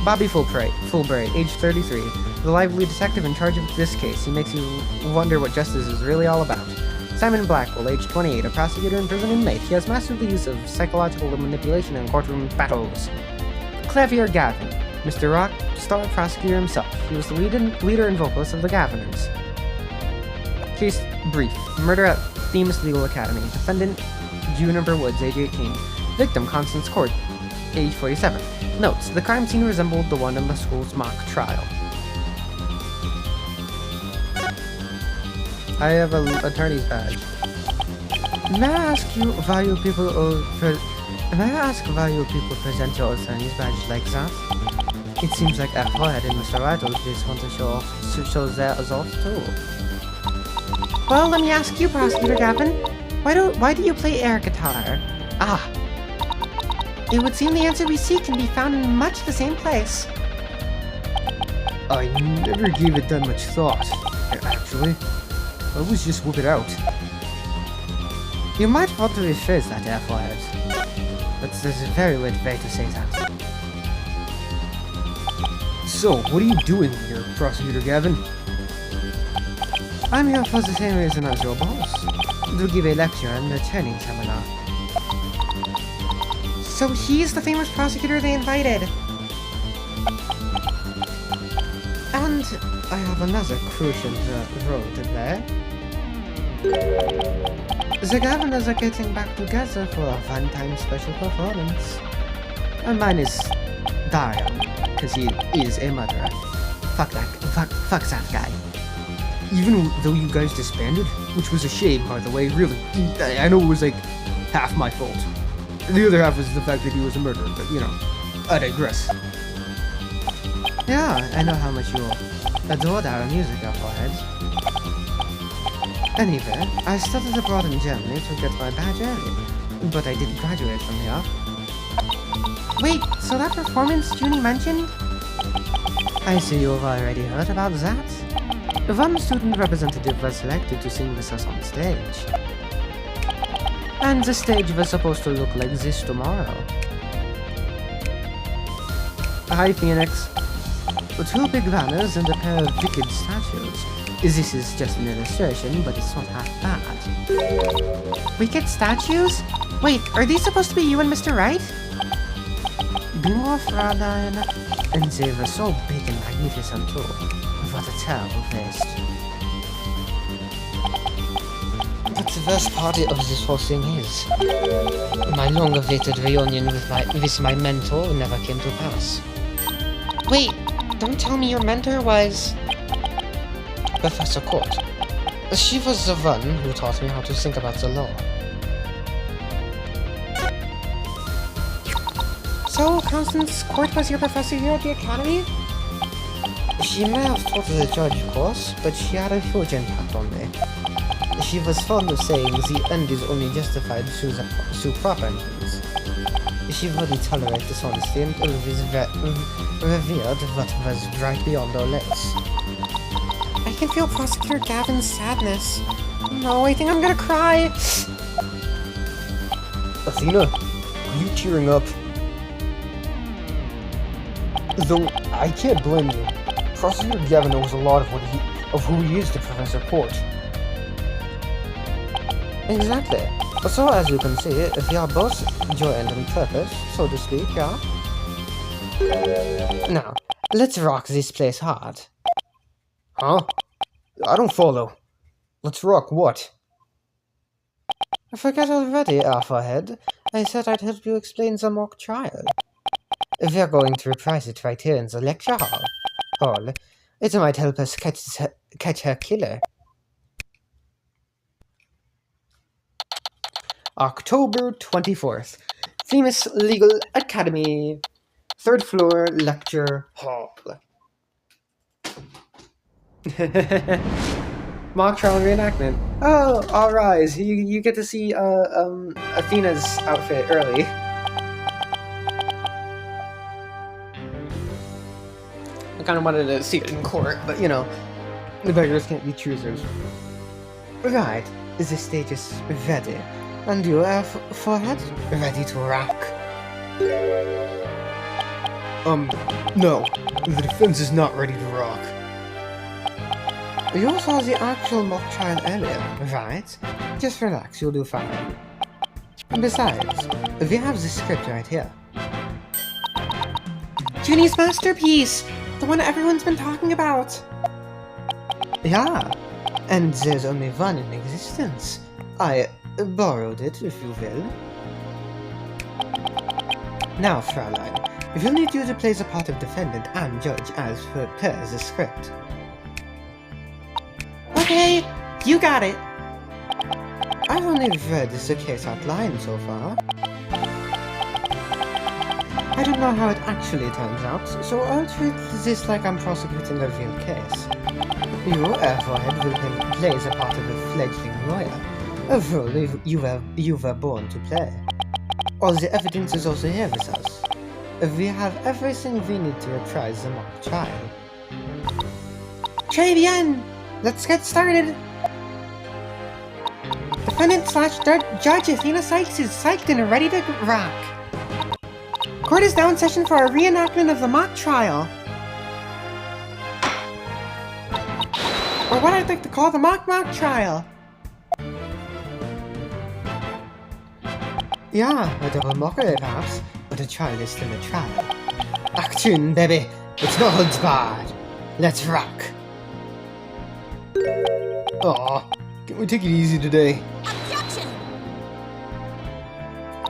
Bobby Fulbright, age 33, the lively detective in charge of this case. He makes you wonder what justice is really all about. Simon Blackwell, age 28, a prosecutor and prison inmate. He has mastered the use of psychological manipulation in courtroom battles. Clavier Gavin, Mr. Rock star prosecutor himself. He was the leader and vocalist of the Gaviners. Case brief. Murder at Themis Legal Academy. Defendant, Juniper Woods, age 18. Victim, Constance Court, age 47. Notes: the crime scene resembled the one in the school's mock trial. I have an attorney's badge. May I ask why you people present your attorney's badge like that? It seems like Wright and Mr. Wright just want to show their results too. Well, let me ask you, Prosecutor Gavin. Why do you play air guitar? Ah. It would seem the answer we seek can be found in much the same place. I never gave it that much thought, actually. I was just whooping out. You might want to rephrase that, Wright. There's a very weird way to say that. So, what are you doing here, Prosecutor Gavin? I'm here for the same reason as your boss. To give a lecture and a training seminar. So he's the famous prosecutor they invited. And I have another crucial role to play. The governors are getting back together for a one-time special performance. And mine is Darian, because he is a murderer. Fuck that guy. Even though you guys disbanded, which was a shame, by the way, really. I know it was like half my fault. The other half was the fact that he was a murderer, but you know, I digress. Yeah, I know how much you adored our music, Wright. Anyway, I studied abroad in Germany to get my badge early, but I did graduate from here. Wait, so that performance Junie mentioned? I see you've already heard about that. One student representative was selected to sing with us on stage. And the stage was supposed to look like this tomorrow. Hi, Phoenix. Two big banners and a pair of wicked statues. This is just an illustration, but it's not half bad. Wicked statues? Wait, are these supposed to be you and Mr. Wright? Bingo, Fräulein. And they were so big and magnificent too. What a terrible waste. But the worst part of this whole thing is, my long-awaited reunion with my mentor never came to pass. Wait, don't tell me your mentor was... Professor Court. She was the one who taught me how to think about the law. So, Constance Court was your professor here at the Academy? She may have taught the judge course, but she had a huge impact on me. She was fond of saying the end is only justified through proper means. She wouldn't tolerate dishonesty and always revered what was right beyond our lips. I can feel Prosecutor Gavin's sadness. No, I think I'm gonna cry. Athena, are you tearing up? Though I can't blame you. Prosecutor Gavin knows a lot of who he is to Professor Court. Exactly. So as you can see, we are both joined in purpose, so to speak, yeah? Now, let's rock this place hard. Huh? I don't follow. Let's rock what? I forgot already, Alphahead. I said I'd help you explain the mock trial. We're going to reprise it right here in the lecture hall. It might help us catch her killer. October 24th. Famous Legal Academy. 3rd floor lecture hall. Mock trial reenactment. Oh, all rise. You get to see Athena's outfit early. I kind of wanted to see it in court, but you know, the beggars can't be choosers. Right, the stage is ready. And you have forehead ready to rock. No. The defense is not ready to rock. You saw the actual mock trial earlier, right? Just relax, you'll do fine. Besides, we have the script right here. Junie's masterpiece! The one everyone's been talking about! Yeah, and there's only one in existence. I borrowed it, if you will. Now, Fraulein, we'll need you to play the part of defendant and judge as per the script. Okay, You got it. I've only read the case outline so far. I don't know how it actually turns out, so I'll treat this like I'm prosecuting a real case. You, Airforehead, will play the part of a fledgling lawyer, a role you were born to play. All the evidence is also here with us. We have everything we need to reprise the mock trial. Très bien! Let's get started! Defendant/Judge Athena Sykes is psyched and ready to rock. Court is now in session for a reenactment of the mock trial. Or what I'd like to call the mock trial. Yeah, a double mockery perhaps, but a trial is still a trial. Action, baby! It's no holds barred! Let's rock! Aw, can we take it easy today? Objection!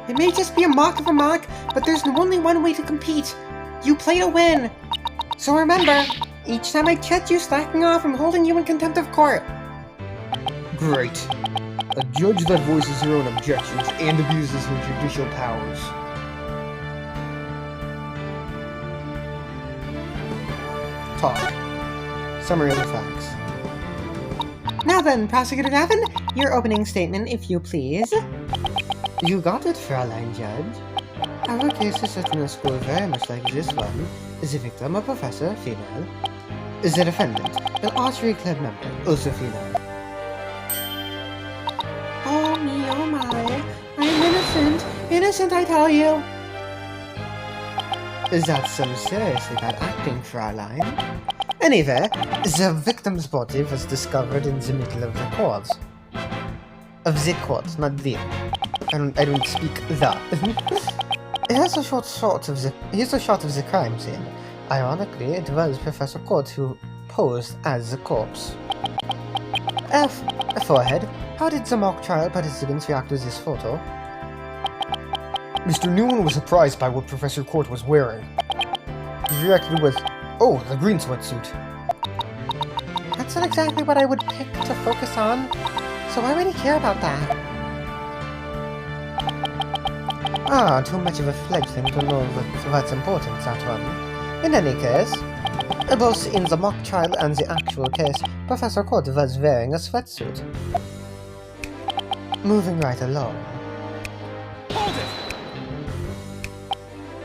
It may just be a mock of a mock, but there's only one way to compete. You play to win. So remember, each time I catch you slacking off, I'm holding you in contempt of court. Great. A judge that voices her own objections and abuses her judicial powers. Talk. Summary of the facts. Now then, Prosecutor Gavin, your opening statement, if you please. You got it, Fraulein Judge. Our case is set in a school very much like this one. Is the victim a professor, female? Is the defendant an archery club member, also female? Oh me, oh my. I'm innocent. Innocent, I tell you. Is that some seriously bad acting, Fraulein? Anyway, the victim's body was discovered in the middle of the court. Of the court, not the. I don't speak the. Here's a shot of the crime scene. Ironically, it was Professor Court who posed as the corpse. Forehead, how did the mock trial participants react to this photo? Mr. Newman was surprised by what Professor Court was wearing. He reacted with, "Oh, the green sweatsuit." That's not exactly what I would pick to focus on, so why would he care about that? Ah, too much of a fledgling to know what's important, that one. In any case, both in the mock trial and the actual case, Professor Court was wearing a sweatsuit. Moving right along. Hold it!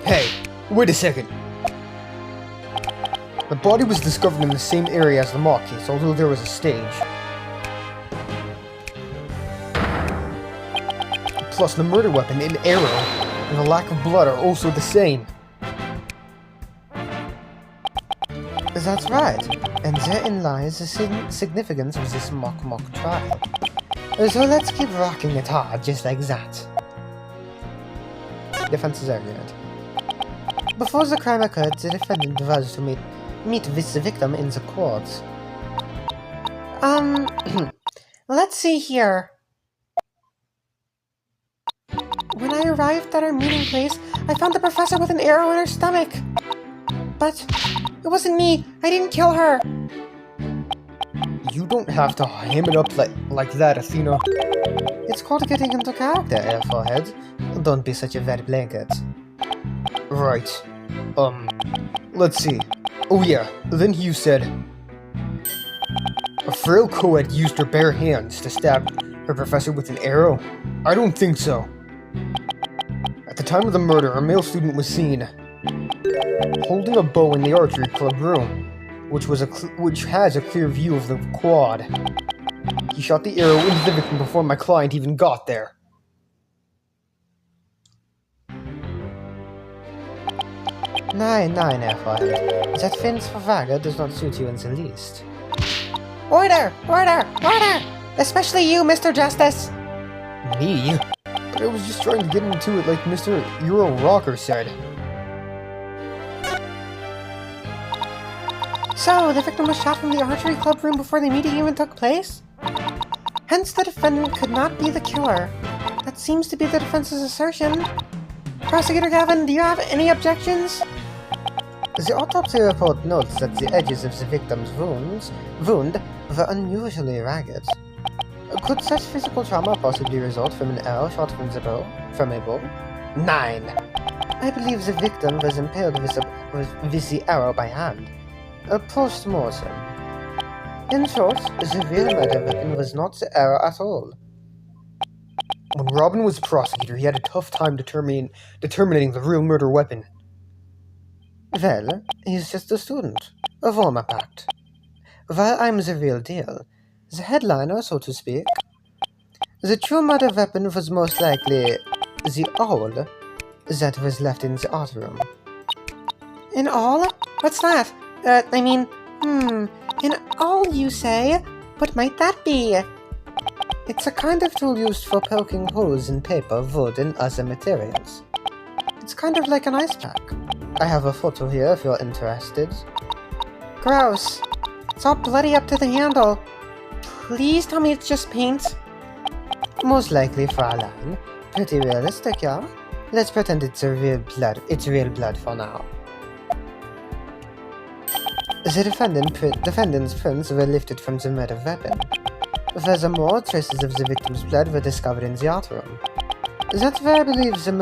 Hey, wait a second. The body was discovered in the same area as the mock case, although there was a stage. Plus, the murder weapon, an arrow, and the lack of blood are also the same. That's right, and therein lies the significance of this mock trial. So let's keep rocking it hard, just like that. Defense's argument. Before the crime occurred, the defendant was to meet with the victim in the court. Let's see here. When I arrived at our meeting place, I found the professor with an arrow in her stomach. But it wasn't me. I didn't kill her. You don't have to ham it up like that, Athena. It's called getting into character, Airforehead. Don't be such a wet blanket. Right. Let's see. Oh yeah, then you said... A frail co-ed used her bare hands to stab her professor with an arrow? I don't think so. At the time of the murder, a male student was seen holding a bow in the archery club room, which has a clear view of the quad. He shot the arrow into the victim before my client even got there. Nine, Airforehead. That fence for Vaga does not suit you in the least. Order! Order! Order! Especially you, Mr. Justice! Me? But I was just trying to get into it like Mr. Euro Rocker said. So, the victim was shot from the archery club room before the meeting even took place? Hence, the defendant could not be the killer. That seems to be the defense's assertion. Prosecutor Gavin, do you have any objections? The autopsy report notes that the edges of the victim's wound were unusually ragged. Could such physical trauma possibly result from an arrow shot from a bow? 9. I believe the victim was impaled with the arrow by hand. A post-mortem. In short, the real murder weapon was not the arrow at all. When Robin was prosecutor, he had a tough time determining the real murder weapon. Well, he's just a student, a warm-up act. While I'm the real deal, the headliner, so to speak, the true murder weapon was most likely the awl that was left in the art room. An awl? What's that? An awl, you say? What might that be? It's a kind of tool used for poking holes in paper, wood, and other materials. It's kind of like an ice pack. I have a photo here if you're interested. Gross. It's all bloody up to the handle. Please tell me it's just paint. Most likely, Fraulein. Pretty realistic, yeah? Let's pretend it's real blood for now. The defendant's prints were lifted from the murder weapon. Furthermore, traces of the victim's blood were discovered in the art room. That's where I believe the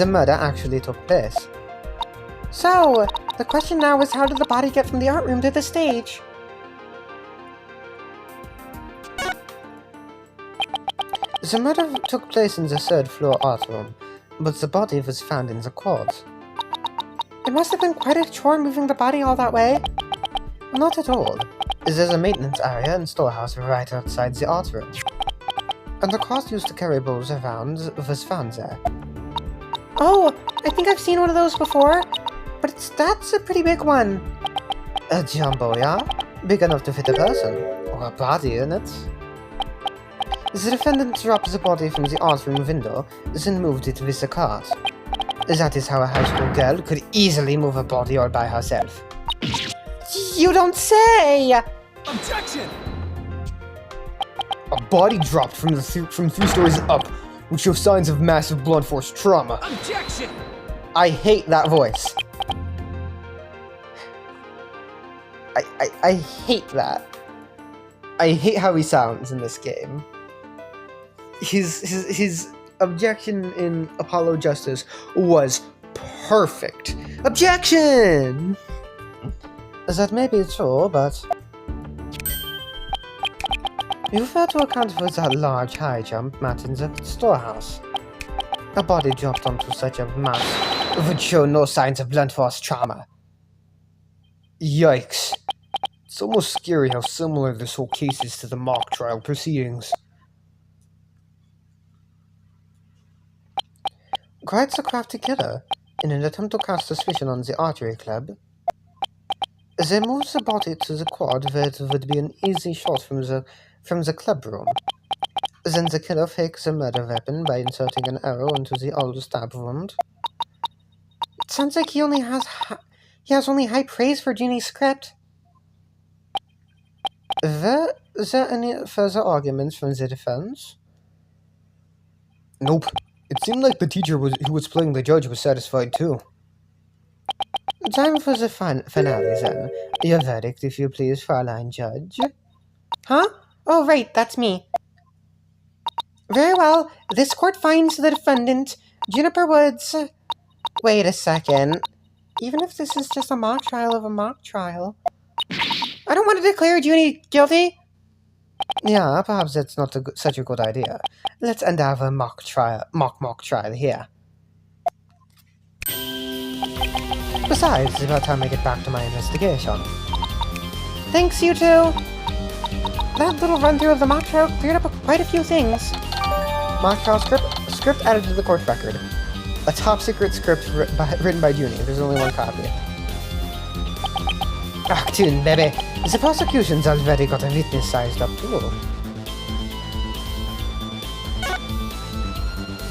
murder actually took place. So, the question now is, how did the body get from the art room to the stage? The murder took place in the third-floor art room, but the body was found in the quad. It must have been quite a chore moving the body all that way. Not at all. There's a maintenance area and storehouse right outside the art room. And the cart used to carry bowls around was found there. Oh, I think I've seen one of those before, but that's a pretty big one. A jumbo, yeah? Big enough to fit a person, or a body in it. The defendant dropped the body from the art room window, then moved it with the cart. That is how a high school girl could easily move a body all by herself. You don't say! Objection! A body dropped from 3 stories up would show signs of massive blunt force trauma. Objection! I hate that voice. I hate that. I hate how he sounds in this game. His objection in Apollo Justice was perfect. Objection! That may be true, but you fail to account for that large high jump mat in the storehouse. A body dropped onto such a mat would show no signs of blunt force trauma. Yikes. It's almost scary how similar this whole case is to the mock trial proceedings. Wright's a crafty killer. In an attempt to cast suspicion on the archery club, they moved the body to the quad where it would be an easy shot from the club room. Then the killer faked the murder weapon by inserting an arrow into the old stab wound. It sounds like he has only high praise for Jeannie's script. Were there any further arguments from the defense? Nope. It seemed like the teacher who was playing the judge was satisfied too. Time for the finale then. Your verdict, if you please, Fraulein Judge. Huh? Oh, right, that's me. Very well, this court finds the defendant, Juniper Woods. Wait a second. Even if this is just a mock trial of a mock trial, I don't want to declare Junie guilty. Yeah, perhaps that's not such a good idea. Let's end our mock trial here. Besides, it's about time I get back to my investigation. Thanks, you two. That little run-through of the mock trial cleared up quite a few things. Mock trial script added to the court record. A top-secret script written by Junie. There's only one copy. Achtung, baby. The prosecution's already got a witness sized up too.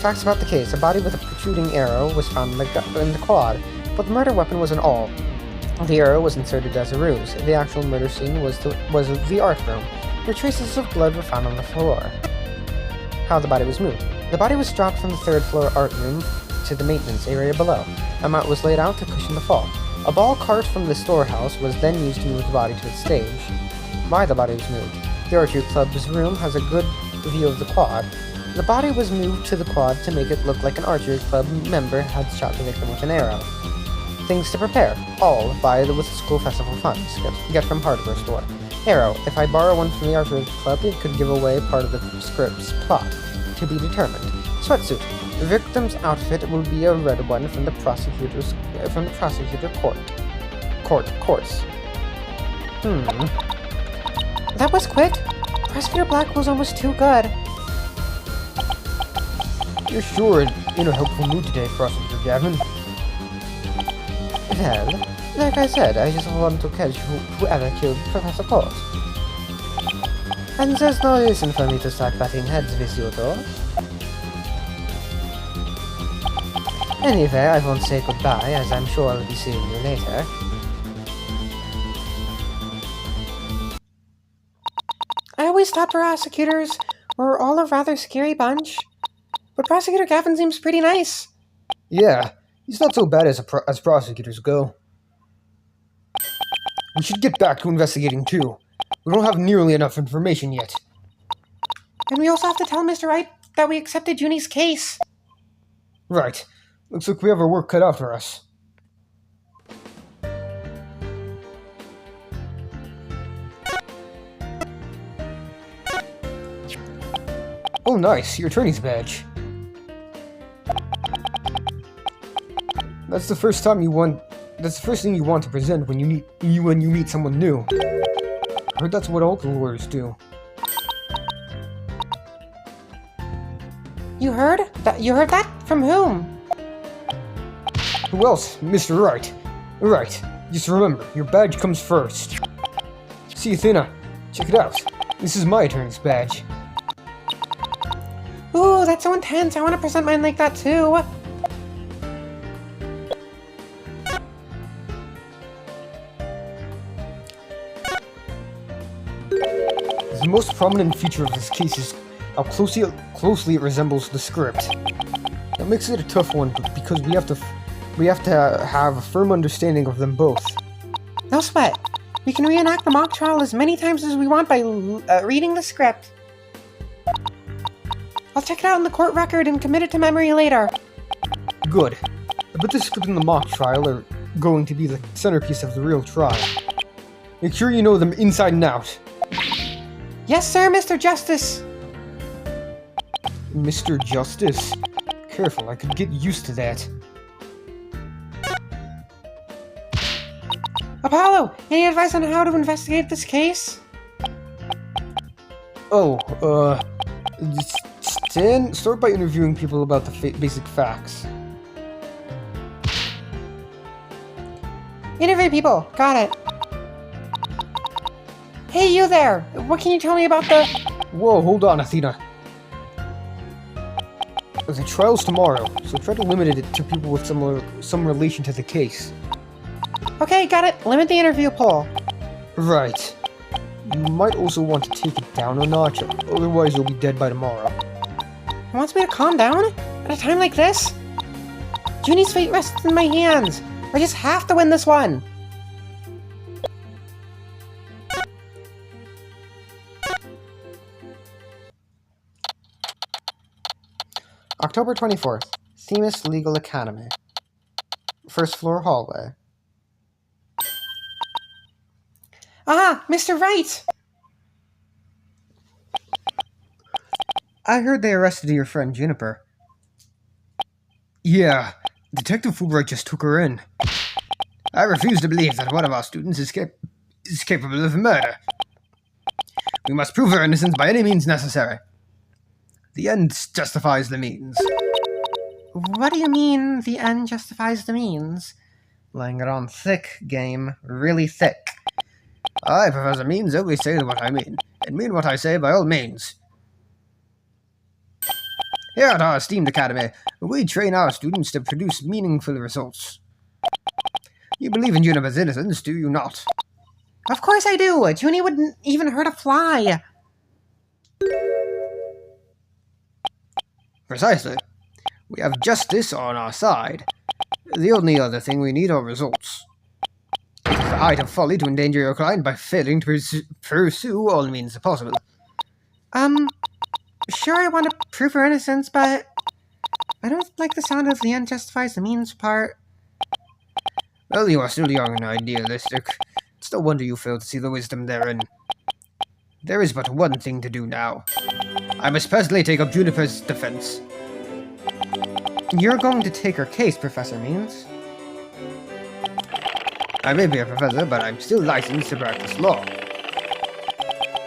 Facts about the case. A body with a protruding arrow was found in the quad, but the murder weapon was an awl. The arrow was inserted as a ruse. The actual murder scene was the art room, where traces of blood were found on the floor. How the body was moved. The body was dropped from the third-floor art room to the maintenance area below. A mat was laid out to cushion the fall. A ball cart from the storehouse was then used to move the body to its stage. Why the body was moved. The archery club's room has a good view of the quad. The body was moved to the quad to make it look like an archery club member had shot the victim with an arrow. Things to prepare, all buy with school festival funds. Get from hardware store. Arrow, if I borrow one from the archery club, it could give away part of the script's plot. To be determined. Sweatsuit. The victim's outfit will be a red one from the prosecutor course. That was quick. Prosecutor Black was almost too good. You're sure in a helpful mood today, Prosecutor Gavin? Well, like I said, I just want to catch whoever killed Professor Court. And there's no reason for me to start butting heads with you, though. Anyway, I won't say goodbye, as I'm sure I'll be seeing you later. I always thought prosecutors were all a rather scary bunch. But Prosecutor Gavin seems pretty nice. Yeah, he's not so bad as prosecutors go. We should get back to investigating, too. We don't have nearly enough information yet. And we also have to tell Mr. Wright that we accepted Junie's case. Right. Looks like we have our work cut out for us. Oh, nice. Your attorney's badge. That's the first thing you want to present when you meet someone new. I heard that's what all the lawyers do. You heard that? You heard that? From whom? Who else? Mr. Wright. Right. Just remember, your badge comes first. See, Athena, check it out. This is my attorney's badge. Ooh, that's so intense. I want to present mine like that too. The most prominent feature of this case is how closely it resembles the script. That makes it a tough one because we have to have a firm understanding of them both. No sweat. We can reenact the mock trial as many times as we want by reading the script. I'll check it out in the court record and commit it to memory later. Good. But the script and the mock trial are going to be the centerpiece of the real trial. Make sure you know them inside and out. Yes, sir, Mr. Justice. Mr. Justice? Careful, I could get used to that. Apollo, any advice on how to investigate this case? Start by interviewing people about the basic facts. Interview people. Got it. Hey, you there! What can you tell me about the... Whoa, hold on, Athena. The trial's tomorrow, so try to limit it to people with some relation to the case. Okay, got it. Limit the interview poll. Right. You might also want to take it down a notch, otherwise you'll be dead by tomorrow. He wants me to calm down? At a time like this? Junie's fate rests in my hands. I just have to win this one. October 24th, Themis Legal Academy. First floor hallway. Ah, Mr. Wright! I heard they arrested your friend Juniper. Yeah, Detective Fulbright just took her in. I refuse to believe that one of our students is capable of murder. We must prove her innocence by any means necessary. The end justifies the means. What do you mean, the end justifies the means? Laying it on thick, game. Really thick. I, Professor Means, always say what I mean, and mean what I say by all means. Here at our esteemed academy, we train our students to produce meaningful results. You believe in Juniper's innocence, do you not? Of course I do! Junie wouldn't even hurt a fly! Precisely. We have justice on our side. The only other thing we need are results. the height of folly to endanger your client by failing to pursue all means possible. Sure, I want to prove her innocence, but I don't like the sound of the end justifies the means part. Well, you are still young and idealistic. It's no wonder you fail to see the wisdom therein. There is but one thing to do now. I must personally take up Juniper's defense. You're going to take her case, Professor Means. I may be a professor, but I'm still licensed to practice law.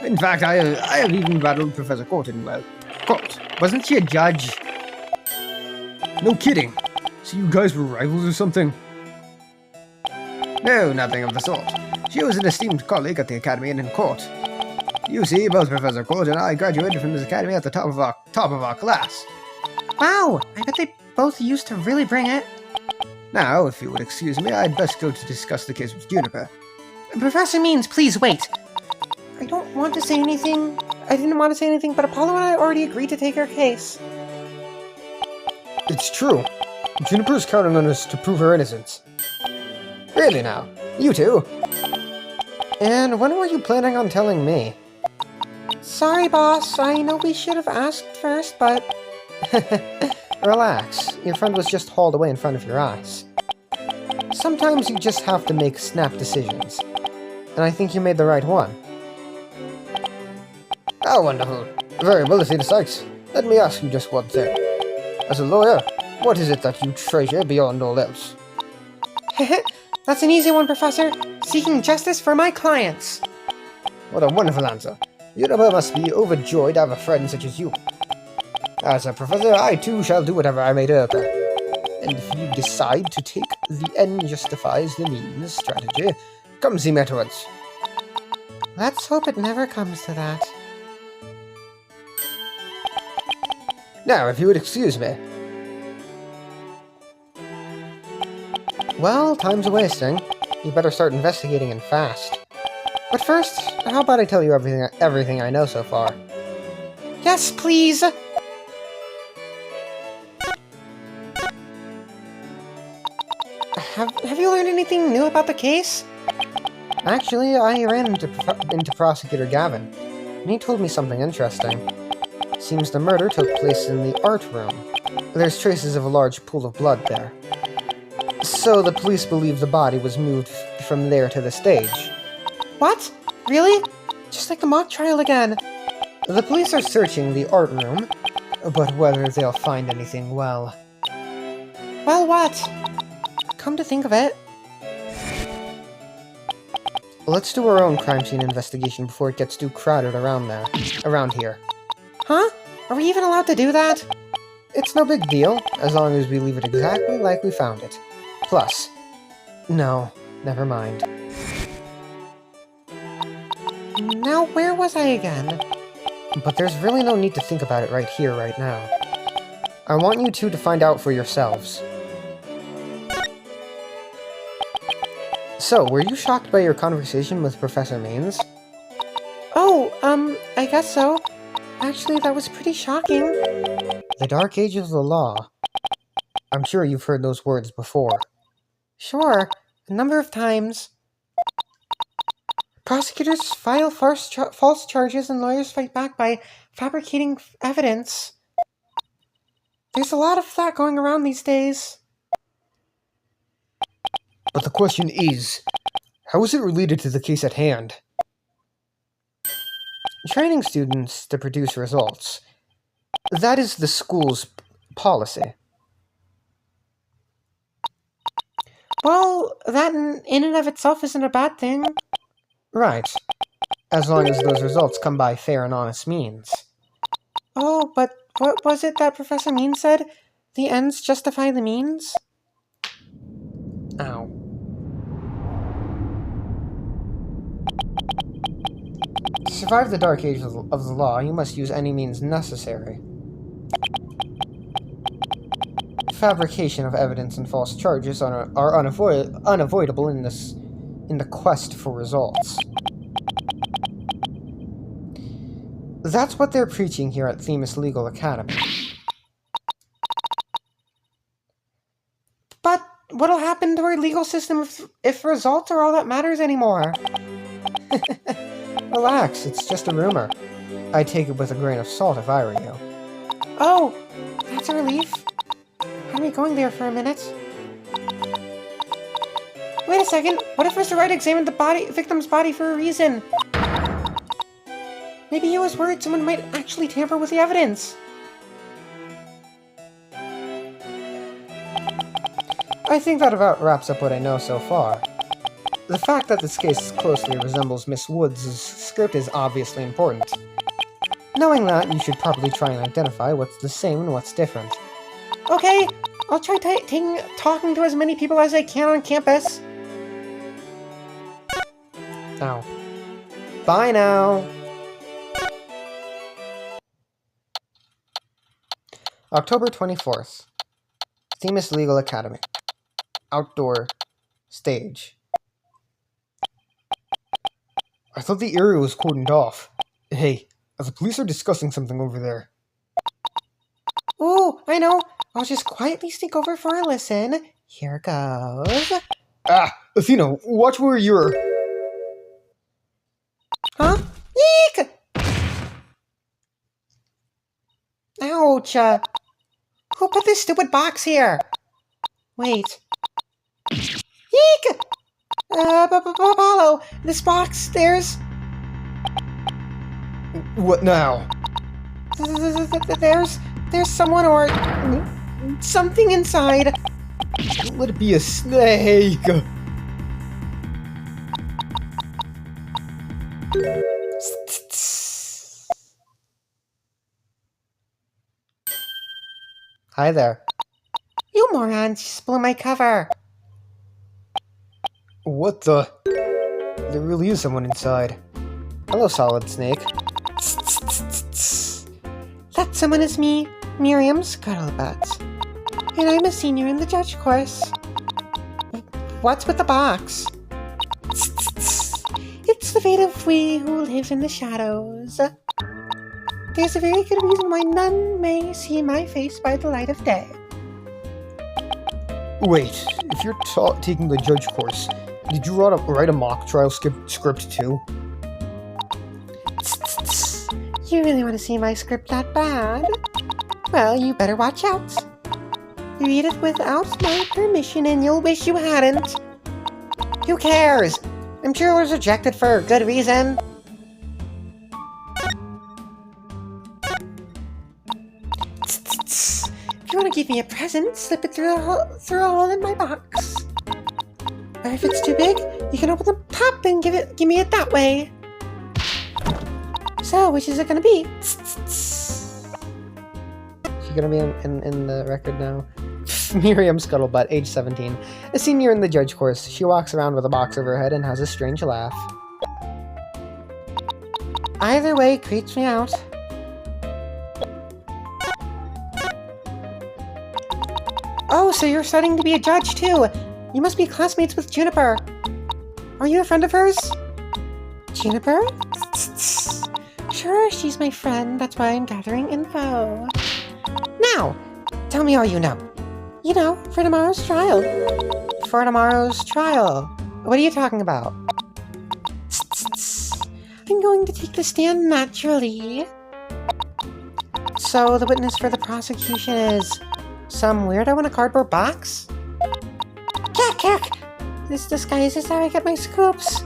In fact, I have even battled Professor Corton. Well, Court. Wasn't she a judge? No kidding. So you guys were rivals or something? No, nothing of the sort. She was an esteemed colleague at the academy and in court. You see, both Professor Court and I graduated from this academy at the top of our class. Wow, I bet they both used to really bring it. Now, if you would excuse me, I'd best go to discuss the case with Juniper. Professor Means, please wait. I don't want to say anything. I didn't want to say anything, but Apollo and I already agreed to take her case. It's true. Juniper's counting on us to prove her innocence. Really now? You two? And when were you planning on telling me? Sorry, boss. I know we should have asked first, but... Relax. Your friend was just hauled away in front of your eyes. Sometimes you just have to make snap decisions. And I think you made the right one. Oh, wonderful. Very well, Destiny Sykes. Let me ask you just one thing. As a lawyer, what is it that you treasure beyond all else? That's an easy one, Professor. Seeking justice for my clients. What a wonderful answer. Juniper must be overjoyed to have a friend such as you. As a professor, I too shall do whatever I may to help her. And if you decide to take the end justifies the means strategy, come see me at once. Let's hope it never comes to that. Now, if you would excuse me. Well, time's a-wasting. You better start investigating and fast. But first, how about I tell you everything I know so far? Yes, please! Have you learned anything new about the case? Actually, I ran into Prosecutor Gavin, and he told me something interesting. Seems the murder took place in the art room. There's traces of a large pool of blood there. So the police believe the body was moved from there to the stage. What? Really? Just like the mock trial again. The police are searching the art room, but whether they'll find anything, well... Well, what? Come to think of it. Let's do our own crime scene investigation before it gets too crowded around here. Huh? Are we even allowed to do that? It's no big deal, as long as we leave it exactly like we found it. Plus... No, never mind. Now, where was I again? But there's really no need to think about it right here, right now. I want you two to find out for yourselves. So, were you shocked by your conversation with Professor Means? Oh, I guess so. Actually, that was pretty shocking. The Dark Age of the Law. I'm sure you've heard those words before. Sure, a number of times. Prosecutors file false charges and lawyers fight back by fabricating evidence. There's a lot of that going around these days. But the question is, how is it related to the case at hand? Training students to produce results. That is the school's policy. Well, that in and of itself isn't a bad thing. Right. As long as those results come by fair and honest means. Oh, but what was it that Professor Means said? The ends justify the means? Ow. To survive the Dark Age of the Law, you must use any means necessary. Fabrication of evidence and false charges are unavoidable in the quest for results. That's what they're preaching here at Themis Legal Academy. But what'll happen to our legal system if results are all that matters anymore? Relax, it's just a rumor. I'd take it with a grain of salt if I were you. Oh, that's a relief. Had me going there for a minute. Wait a second, what if Mr. Wright examined the victim's body for a reason? Maybe he was worried someone might actually tamper with the evidence. I think that about wraps up what I know so far. The fact that this case closely resembles Miss Woods' script is obviously important. Knowing that, you should probably try and identify what's the same and what's different. Okay, I'll try talking to as many people as I can on campus. Now, bye now! October 24th. Themis Legal Academy. Outdoor stage. I thought the area was cordoned off. Hey, the police are discussing something over there. Ooh, I know. I'll just quietly sneak over for a listen. Here goes. Ah, Athena, watch where you're... Huh? Eek! Ouch! Who put this stupid box here? Wait. Eek! Apollo, this box, there's What now? there's someone or something inside. Let it be a snake! Hi there. You morons, just blew my cover. What the? There really is someone inside. Hello, Solid Snake. That someone is me, Miriam Scuttlebutt. And I'm a senior in the judge course. What's with the box? It's the fate of we who live in the shadows. There's a very good reason why none may see my face by the light of day. Wait, if you're taking the judge course, did you write a mock trial script too? You really want to see my script that bad? Well, you better watch out. Read it without my permission and you'll wish you hadn't. Who cares? I'm sure it was rejected for a good reason. If you want to give me a present, slip it through a hole in my box. Or if it's too big, you can open the top and give me it that way. So, which is it gonna be? Is she gonna be in the record now? Miriam Scuttlebutt, age 17. A senior in the judge course. She walks around with a box over her head and has a strange laugh. Either way, creeps me out. Oh, so you're studying to be a judge too. You must be classmates with Juniper. Are you a friend of hers? Juniper? Sure, she's my friend. That's why I'm gathering info. Now, tell me all you know. You know, for tomorrow's trial. For tomorrow's trial? What are you talking about? I'm going to take the stand naturally. So the witness for the prosecution is some weirdo in a cardboard box? Kick! This disguises how I get my scoops.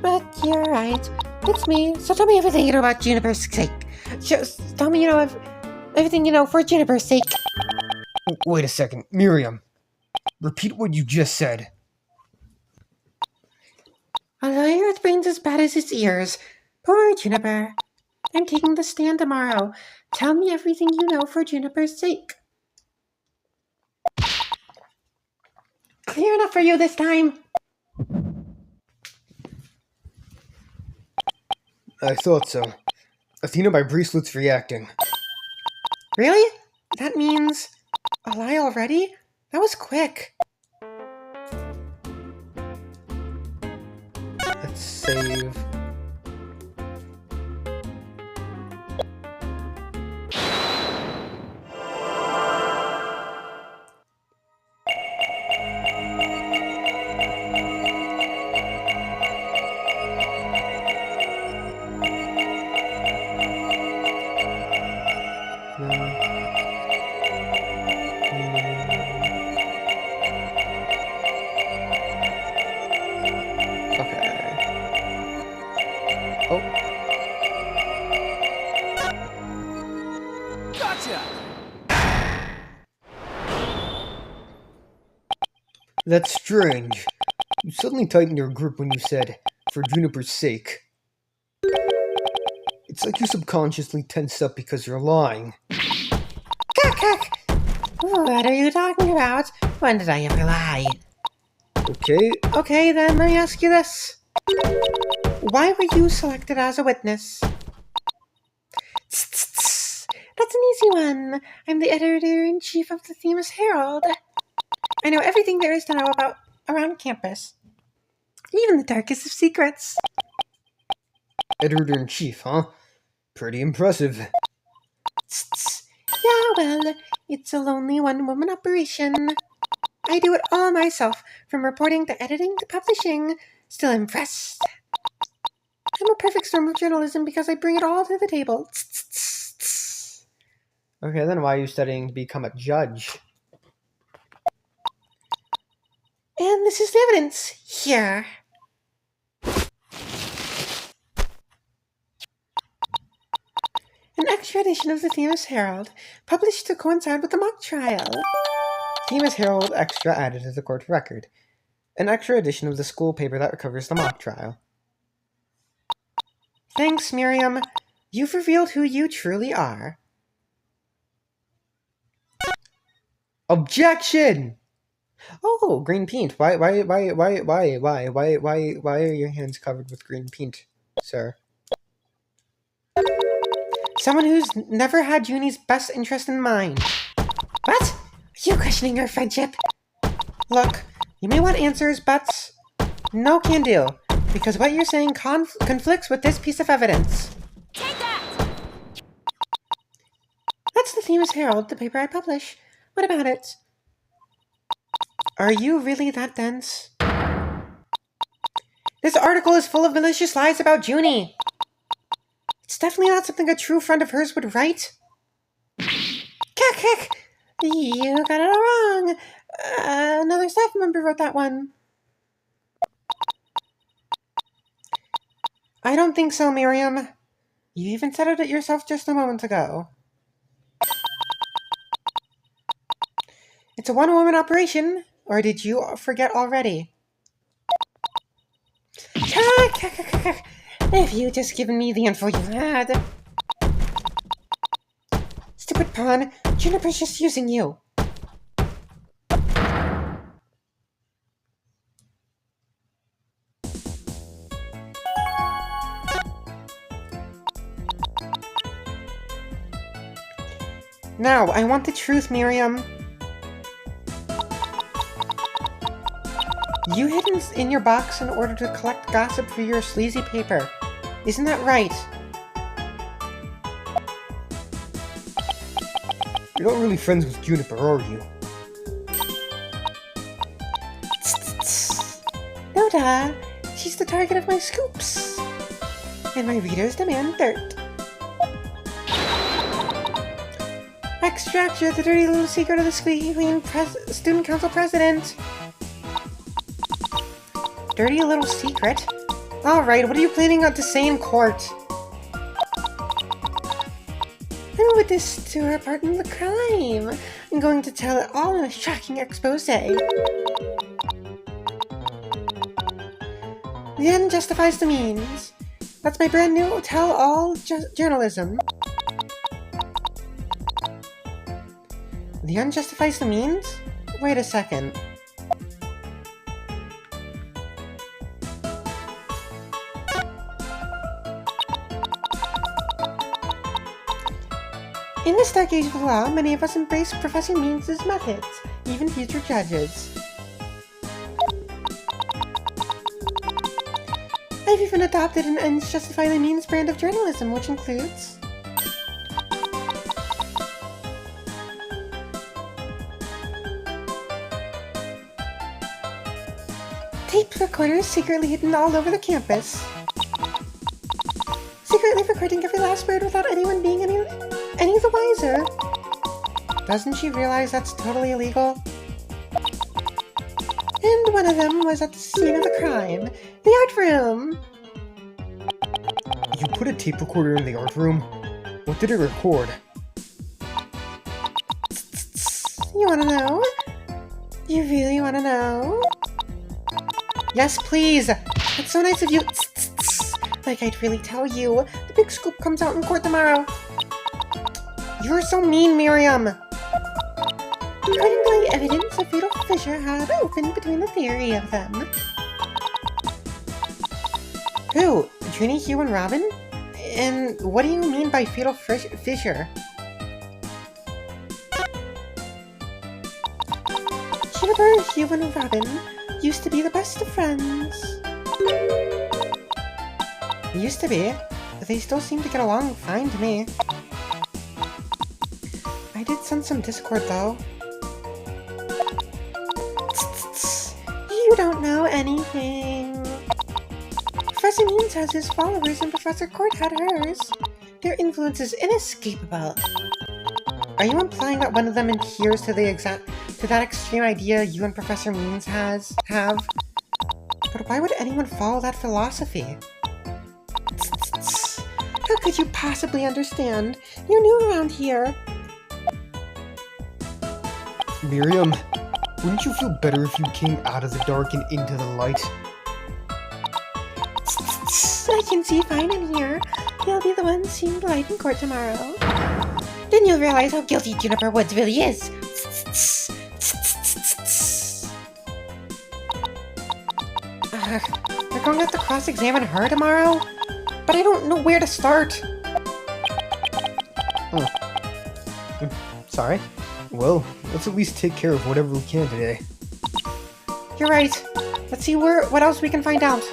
But you're right. It's me. So tell me everything you know about Juniper's sake. Just tell me you know everything you know for Juniper's sake. Wait a second, Miriam. Repeat what you just said. A lawyer with brains as bad as his ears. Poor Juniper. I'm taking the stand tomorrow. Tell me everything you know for Juniper's sake. Clear enough for you this time. I thought so. Athena, my bracelet's reacting. Really? That means a lie already? That was quick. Let's save. That's strange. You suddenly tightened your grip when you said, "for Juniper's sake." It's like you subconsciously tensed up because you're lying. Kak! What are you talking about? When did I ever lie? Okay, then let me ask you this. Why were you selected as a witness? That's an easy one. I'm the editor-in-chief of the Themis Herald. I know everything there is to know about around campus. Even the darkest of secrets. Editor-in-chief, huh? Pretty impressive. Yeah, well, it's a lonely one-woman operation. I do it all myself, from reporting to editing to publishing. Still impressed. I'm a perfect storm of journalism because I bring it all to the table. Okay, then why are you studying to become a judge? And this is the evidence. Here. An extra edition of the Themis Herald, published to coincide with the mock trial. Themis Herald Extra added to the court record. An extra edition of the school paper that covers the mock trial. Thanks, Miriam. You've revealed who you truly are. Objection! Oh, green paint. Why are your hands covered with green paint, sir? Someone who's never had Junie's best interest in mind. What? Are you questioning our friendship? Look, you may want answers, but no can do, because what you're saying conflicts with this piece of evidence. Take that! That's the Themis Herald, the paper I publish. What about it? Are you really that dense? This article is full of malicious lies about Junie. It's definitely not something a true friend of hers would write. Kak! You got it all wrong. Another staff member wrote that one. I don't think so, Miriam. You even said it yourself just a moment ago. It's a one-woman operation, or did you forget already? If you just given me the info you had. Stupid pawn, Juniper's just using you. Now, I want the truth, Miriam. You hid in your box in order to collect gossip for your sleazy paper. Isn't that right? You're not really friends with Juniper, are you? No, duh. She's the target of my scoops. And my readers demand dirt. Extract, you're the dirty little secret of the squeaky clean student council president. Dirty little secret? Alright, what are you planning on to say in court? I'm a witness to her part in the crime. I'm going to tell it all in a shocking expose. The end justifies the means. That's my brand new tell-all journalism. The end justifies the means? Wait a second. In this dark age of the law, many of us embrace professing means as methods, even future judges. I've even adopted an ends justify the means brand of journalism, which includes tape recorders secretly hidden all over the campus. Secretly recording every last word without anyone being any the wiser. Doesn't she realize that's totally illegal? And one of them was at the scene of the crime, the art room. You put a tape recorder in the art room? What did it record? You wanna know? You really want to know? Yes, please. That's so nice of you. Tss, tss, tss. Like I'd really tell you. The big scoop comes out in court tomorrow. You're so mean, Miriam. According to the evidence, a fatal fissure had opened between the three of them. Who? Trini, Hugh, and Robin? And what do you mean by fatal fissure? Juniper, Hugh, and Robin used to be the best of friends. Used to be, but they still seem to get along fine to me. I did sense some discord though. You don't know anything. Professor Means has his followers and Professor Court had hers. Their influence is inescapable. Are you implying that one of them adheres to that extreme idea you and Professor Means have? But why would anyone follow that philosophy? How could you possibly understand? You're new around here. Miriam, wouldn't you feel better if you came out of the dark and into the light? I can see fine in here. You'll be the one seeing the light in court tomorrow. Then you'll realize how guilty Juniper Woods really is. We're going to have to cross-examine her tomorrow? But I don't know where to start. Sorry. Well, let's at least take care of whatever we can today. You're right. Let's see what else we can find out.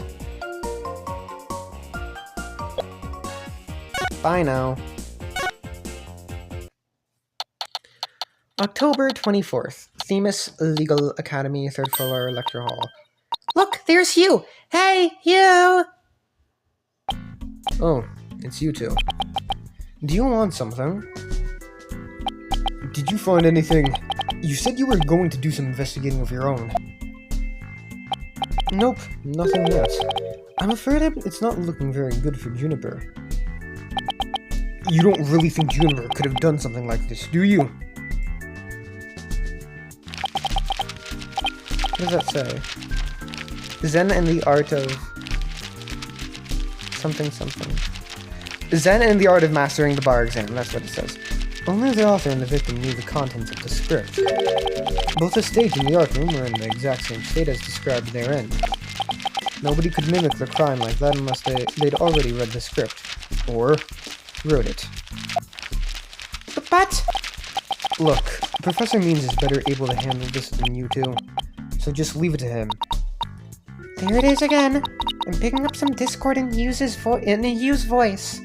Bye now. October 24th. Themis Legal Academy, 3rd floor, lecture hall. Look, there's Hugh. Hey, Hugh! Oh, it's you two. Do you want something? Did you find anything? You said you were going to do some investigating of your own. Nope, nothing yet. I'm afraid it's not looking very good for Juniper. You don't really think Juniper could have done something like this, do you? What does that say? Zen and the art of... something. Zen and the art of mastering the bar exam, that's what it says. Only the author and the victim knew the contents of the script. Both the stage and the art room were in the exact same state as described therein. Nobody could mimic the crime like that unless they'd already read the script. Or wrote it. But... Look, Professor Means is better able to handle this than you two. So just leave it to him. There it is again. I'm picking up some discord in Hugh's voice.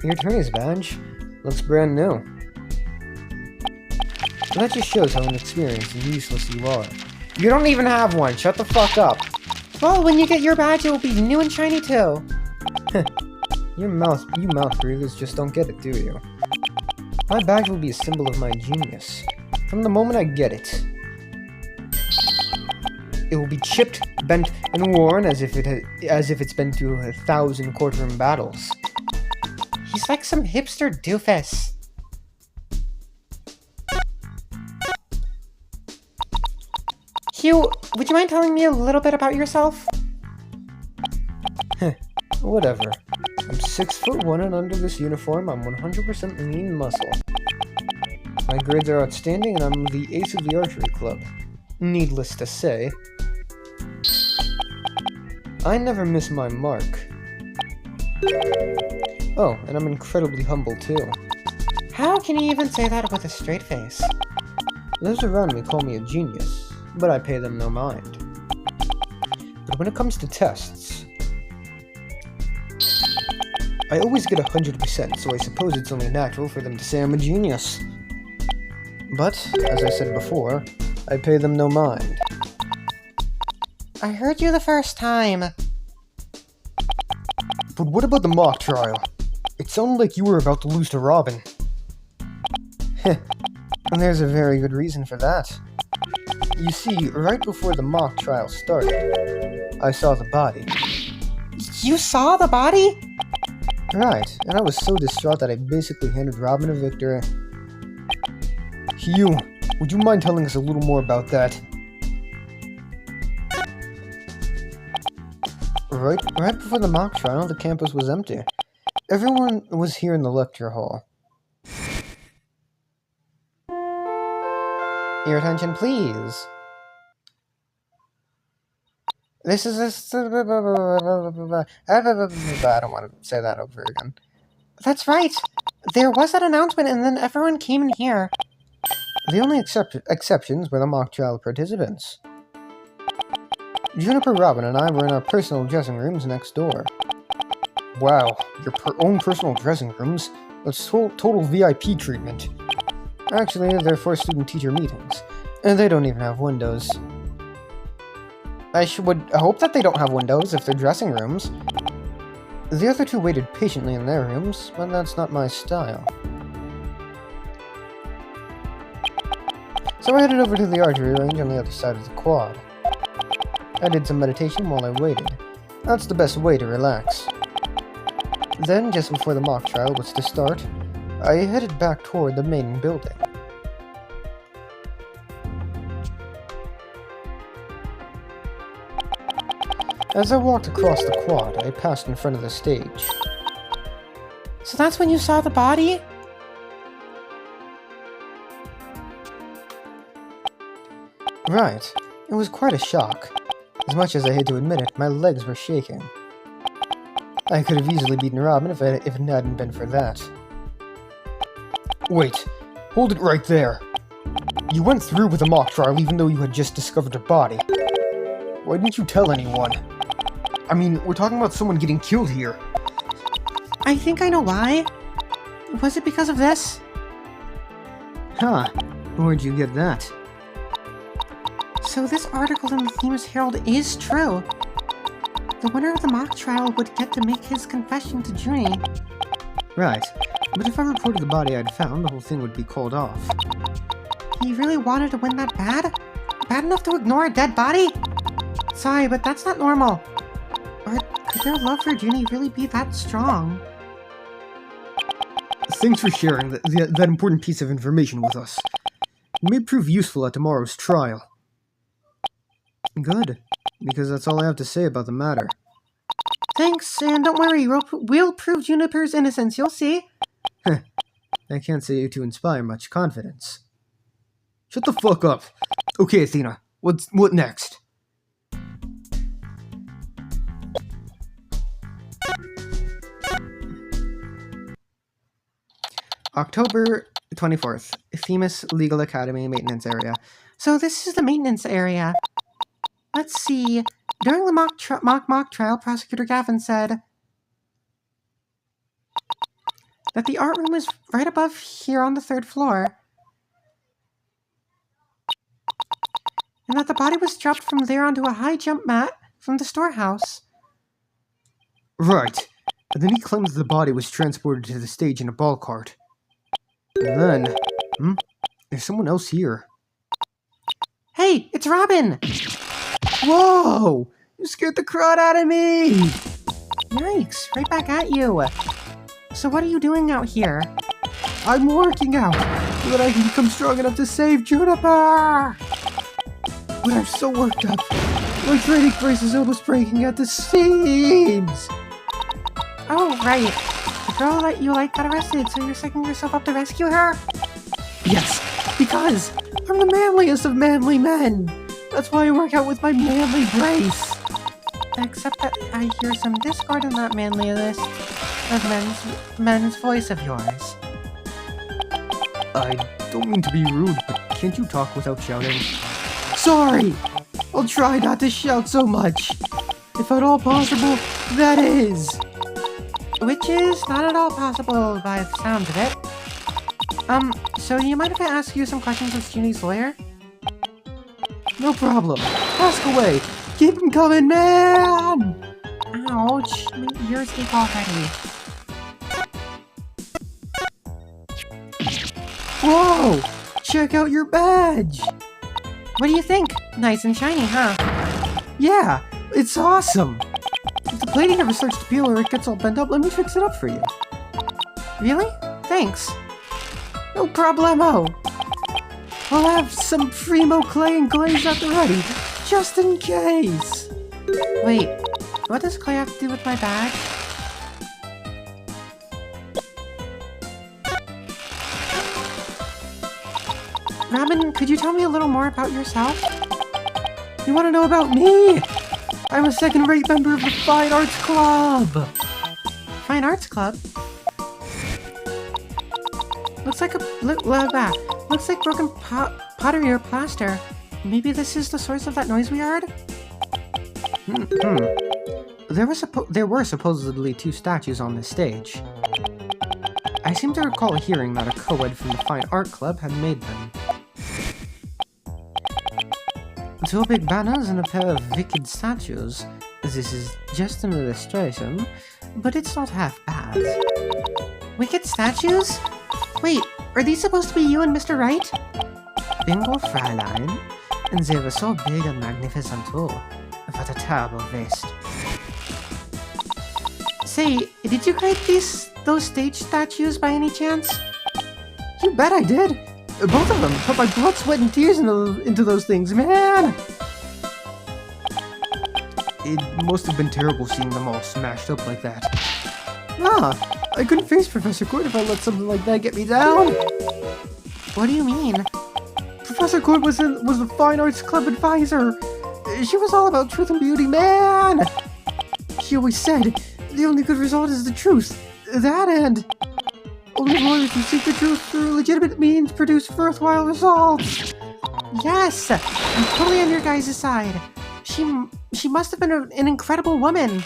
Your attorney's badge looks brand new. That just shows how inexperienced and useless you are. You don't even have one, shut the fuck up! Well, when you get your badge, it will be new and shiny too. You mouth breathers just don't get it, do you? My badge will be a symbol of my genius. From the moment I get it. It will be chipped, bent, and worn as if it's been through 1,000 courtroom battles. He's like some hipster doofus. Hugh, would you mind telling me a little bit about yourself? Whatever. I'm 6'1" and under this uniform, I'm 100% lean muscle. My grades are outstanding and I'm the ace of the archery club. Needless to say, I never miss my mark. Oh, and I'm incredibly humble too. How can you even say that with a straight face? Those around me call me a genius, but I pay them no mind. But when it comes to tests, I always get 100%, so I suppose it's only natural for them to say I'm a genius. But, as I said before, I pay them no mind. I heard you the first time. But what about the mock trial? It sounded like you were about to lose to Robin. Heh, and there's a very good reason for that. You see, right before the mock trial started, I saw the body. You saw the body? Right, and I was so distraught that I basically handed Robin a You, would you mind telling us a little more about that? Right before the mock trial, the campus was empty. Everyone was here in the lecture hall. Your attention, please. This is I don't want to say that over again. That's right. There was that announcement and then everyone came in here. The only exceptions were the mock trial participants. Juniper, Robin, and I were in our personal dressing rooms next door. Wow, your own personal dressing rooms? That's total VIP treatment. Actually, they're for student-teacher meetings, and they don't even have windows. I would hope that they don't have windows if they're dressing rooms. The other two waited patiently in their rooms, but that's not my style. So I headed over to the archery range on the other side of the quad. I did some meditation while I waited. That's the best way to relax. Then, just before the mock trial was to start, I headed back toward the main building. As I walked across the quad, I passed in front of the stage. So that's when you saw the body? Right. It was quite a shock. As much as I hate to admit it, my legs were shaking. I could have easily beaten Robin if it hadn't been for that. Wait. Hold it right there. You went through with the mock trial even though you had just discovered a body. Why didn't you tell anyone? I mean, we're talking about someone getting killed here. I think I know why. Was it because of this? Huh. Where'd you get that? So this article in the Themis Herald is true. The winner of the mock trial would get to make his confession to Junie. Right. But if I reported the body I'd found, the whole thing would be called off. He really wanted to win that bad? Bad enough to ignore a dead body? Sorry, but that's not normal. Or could their love for Junie really be that strong? Thanks for sharing that important piece of information with us. It may prove useful at tomorrow's trial. Good, because that's all I have to say about the matter. Thanks, and don't worry, we'll prove Juniper's innocence, you'll see. I can't say you to inspire much confidence. Shut the fuck up. Okay, Athena, what next? October 24th, Themis Legal Academy Maintenance Area. So this is the maintenance area. Let's see. During the mock trial, Prosecutor Gavin said that the art room was right above here on the 3rd floor. And that the body was dropped from there onto a high jump mat from the storehouse. Right. And then he claims the body was transported to the stage in a ball cart. And then, there's someone else here. Hey, it's Robin! Whoa! You scared the crud out of me! Yikes, right back at you. So what are you doing out here? I'm working out so that I can become strong enough to save Juniper! But I'm so worked up. My training brace is almost breaking at the seams! Oh, right. The girl that you like got arrested, so you're setting yourself up to rescue her? Yes, because I'm the manliest of manly men! That's why I work out with my manly brace! Except that I hear some discord in that manliness of men's voice of yours. I don't mean to be rude, but can't you talk without shouting? Sorry! I'll try not to shout so much. If at all possible, that is. Which is not at all possible by the sounds of it. So do you mind if I ask you some questions as Junie's lawyer? No problem. Ask away. Keep them coming, man! Ouch. My ears ache already. Whoa! Check out your badge! What do you think? Nice and shiny, huh? Yeah, it's awesome! If the plating ever starts to peel or it gets all bent up, let me fix it up for you. Really? Thanks. No problemo! I'll have some primo clay and glaze at the ready, just in case. Wait, what does clay have to do with my bag? Robin, could you tell me a little more about yourself? You want to know about me? I'm a second-rate member of the Fine Arts Club. Fine Arts Club? Looks like looks like broken pottery or plaster. Maybe this is the source of that noise we heard? There were supposedly 2 statues on this stage. I seem to recall hearing that a co-ed from the Fine Art Club had made them. 2 big banners and a pair of wicked statues. This is just an illustration, but it's not half bad. Wicked statues? Wait, are these supposed to be you and Mr. Wright? Bingo, Fräulein. And they were so big and magnificent too. What a terrible waste. Say, did you create those stage statues by any chance? You bet I did! Both of them! Put my blood, sweat, and tears into those things, man! It must have been terrible seeing them all smashed up like that. Ah! I couldn't face Professor Court if I let something like that get me down! What do you mean? Professor Court was the Fine Arts Club advisor! She was all about truth and beauty, man! She always said, the only good result is the truth. That and... only lawyers who seek the truth through legitimate means produce worthwhile results! Yes! I'm totally on your guys' side. She must have been an incredible woman.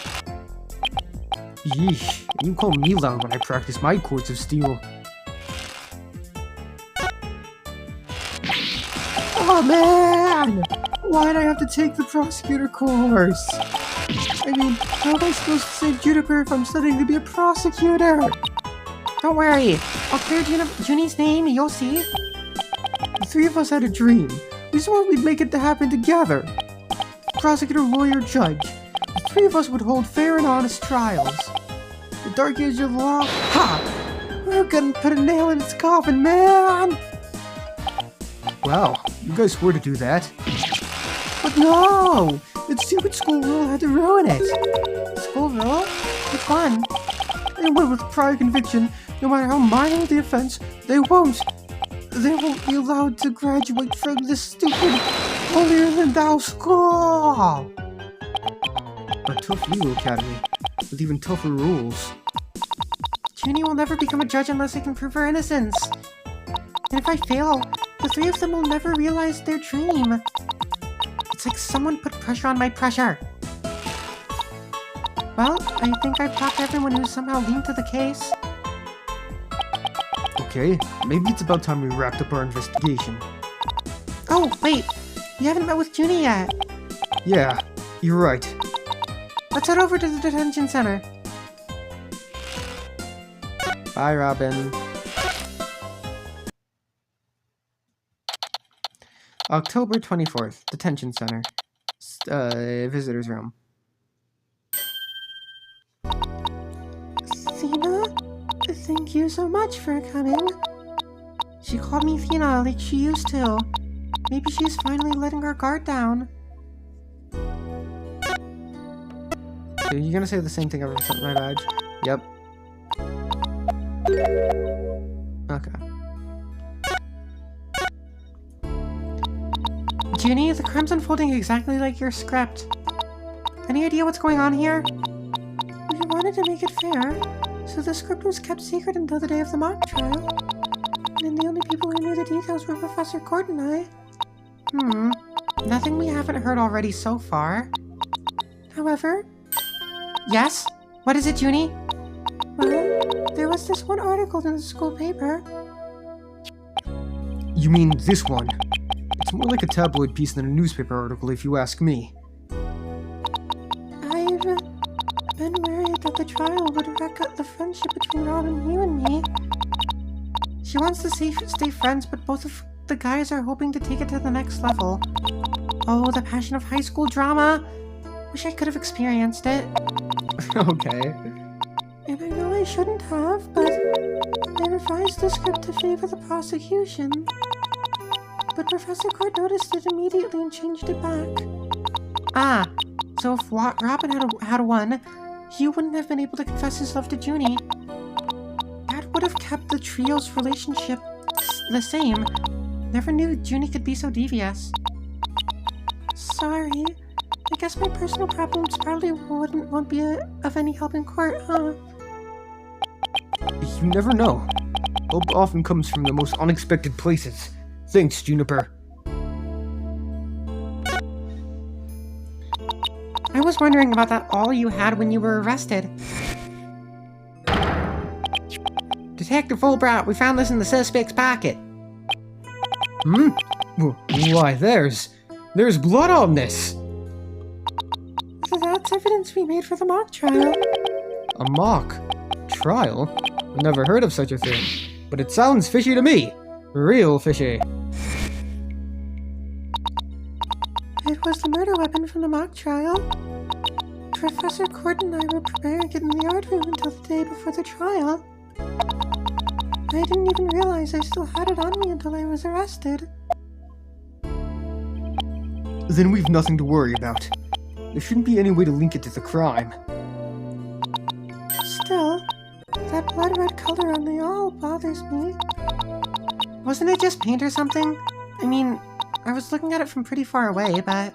Yeesh, you call me loud when I practice my courts of steel. Oh man! Why'd I have to take the prosecutor course? I mean, how am I supposed to save Juniper if I'm studying to be a prosecutor? Don't worry, I'll clear Junie's name, you'll see. The 3 of us had a dream. We swore we'd make it to happen together. Prosecutor, lawyer, judge. The 3 of us would hold fair and honest trials. The dark age of the law, ha! We're gonna put a nail in its coffin, man! Wow, you guys swore to do that. But no! That stupid school rule had to ruin it. School rule? Which one? Anyone with prior conviction, no matter how minor the offense, they won't be allowed to graduate from this stupid holier-than-thou school! A tough legal academy, with even tougher rules. Junie will never become a judge unless I can prove her innocence. And if I fail, the 3 of them will never realize their dream. It's like someone put pressure on my pressure. Well, I think I've talked to everyone who's somehow linked to the case. Okay, maybe it's about time we wrapped up our investigation. Oh, wait! You haven't met with Junie yet. Yeah, you're right. Let's head over to the detention center. Bye, Robin. October 24th, detention center. Visitor's room. Thena, thank you so much for coming. She called me Thena like she used to. Maybe she's finally letting her guard down. Are you gonna say the same thing ever sent my badge? Yep. Okay. Junie, the crime's unfolding exactly like your script. Any idea what's going on here? We wanted to make it fair, so the script was kept secret until the day of the mock trial. And the only people who knew the details were Professor Court and I. Nothing we haven't heard already so far. However... Yes? What is it, Junie? Well, there was this one article in the school paper. You mean this one? It's more like a tabloid piece than a newspaper article, if you ask me. I've been worried that the trial would wreck up the friendship between Robin, you, and me. She wants to stay friends, but both of the guys are hoping to take it to the next level. Oh, the passion of high school drama! Wish I could have experienced it. Okay. And I know I shouldn't have, but I revised the script to favor the prosecution. but Professor Court noticed it immediately and changed it back. Ah, so if Robin had won, he wouldn't have been able to confess his love to Junie. That would have kept the trio's relationship the same. Never knew Junie could be so devious. Sorry. I guess my personal problems probably won't be of any help in court, huh? You never know. Hope often comes from the most unexpected places. Thanks, Juniper. I was wondering about that all you had when you were arrested. Detective Fulbright, we found this in the suspect's pocket. Why, there's blood on this. So that's evidence we made for the mock trial. A mock trial? Never heard of such a thing, but it sounds fishy to me. Real fishy. It was the murder weapon from the mock trial. Professor Court and I were preparing it in the art room until the day before the trial. I didn't even realize I still had it on me until I was arrested. Then we've nothing to worry about. There shouldn't be any way to link it to the crime. Still, that blood red color on the awl bothers me. Wasn't it just paint or something? I mean, I was looking at it from pretty far away, but...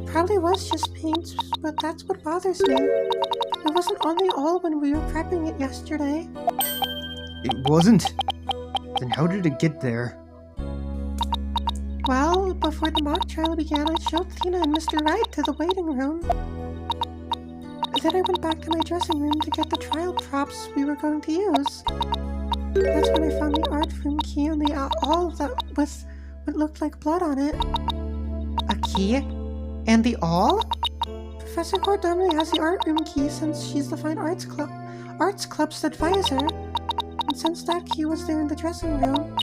Probably was just paint, but that's what bothers me. It wasn't on the awl when we were prepping it yesterday. It wasn't? Then how did it get there? Well, before the mock trial began, I showed Tina and Mr. Wright to the waiting room. Then I went back to my dressing room to get the trial props we were going to use. That's when I found the art room key on the awl with what looked like blood on it. A key? And the awl? Professor Court normally has the art room key since she's the Fine Arts Club's advisor. And since that key was there in the dressing room,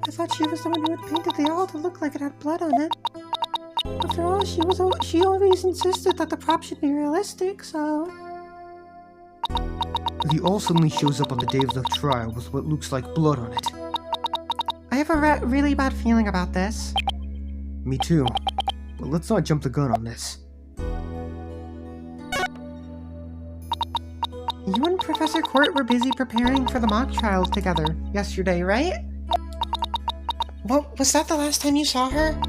I thought she was the one who had painted the awl to look like it had blood on it. After all, she always insisted that the prop should be realistic, so... The awl suddenly shows up on the day of the trial with what looks like blood on it. I have a really bad feeling about this. Me too. But let's not jump the gun on this. You and Professor Court were busy preparing for the mock trial together yesterday, right? What, was that the last time you saw her?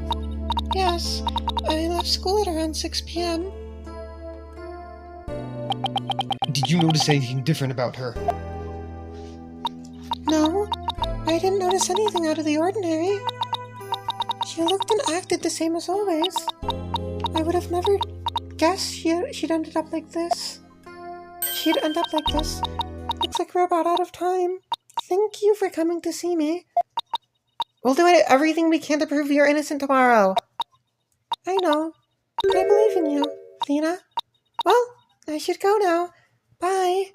Yes, I left school at around 6 p.m. Did you notice anything different about her? No, I didn't notice anything out of the ordinary. She looked and acted the same as always. I would have never guessed she'd ended up like this. She'd end up like this. Looks like we're about out of time. Thank you for coming to see me. We'll do everything we can to prove you're innocent tomorrow. I know. But I believe in you, Lena. Well, I should go now. Bye.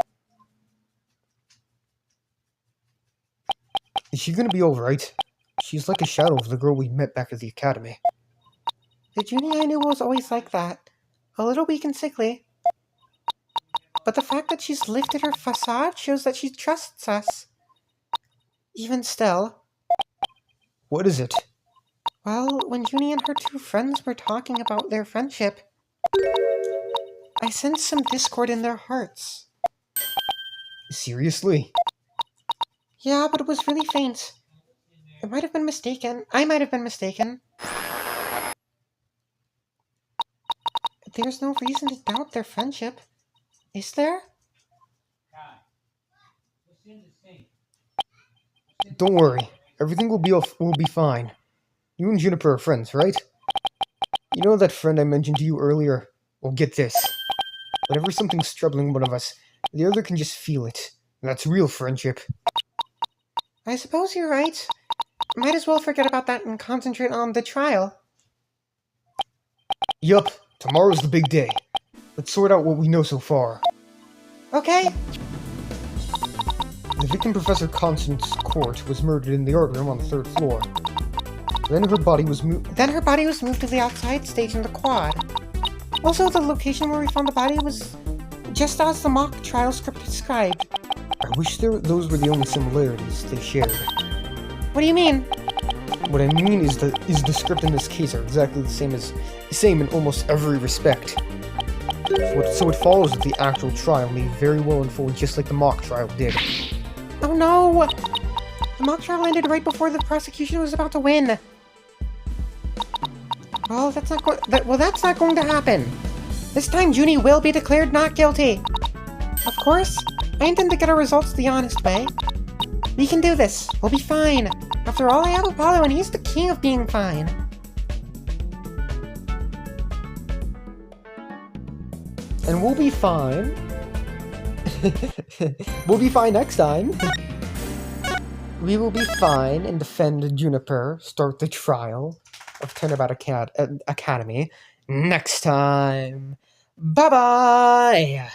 Is she gonna be alright? She's like a shadow of the girl we met back at the academy. The Junie I knew was always like that. A little weak and sickly. But the fact that she's lifted her facade shows that she trusts us. Even still. What is it? Well, when Junie and her two friends were talking about their friendship, I sensed some discord in their hearts. Seriously? Yeah, but it was really faint. I might have been mistaken. There's no reason to doubt their friendship. Is there? Don't worry. Everything will be fine. You and Juniper are friends, right? You know that friend I mentioned to you earlier? Well, get this. Whenever something's troubling one of us, the other can just feel it. That's real friendship. I suppose you're right. Might as well forget about that and concentrate on the trial. Yup, tomorrow's the big day. Let's sort out what we know so far. Okay. The victim, Professor Constance Court, was murdered in the art room on the 3rd floor. Then her body was moved to the outside stage in the quad. Also, the location where we found the body was just as the mock trial script described. I wish those were the only similarities they shared. What do you mean? What I mean is the script in this case are exactly the same in almost every respect. So it follows the actual trial may very well unfold just like the mock trial did. Oh no! The mock trial ended right before the prosecution was about to win. Well, that's not going to happen. This time, Junie will be declared not guilty. Of course, I intend to get our results the honest way. We can do this. We'll be fine. After all, I have Apollo, and he's the king of being fine. And we'll be fine. We'll be fine next time. We will be fine and defend Juniper, start the trial of Turnabout Academy next time. Bye-bye!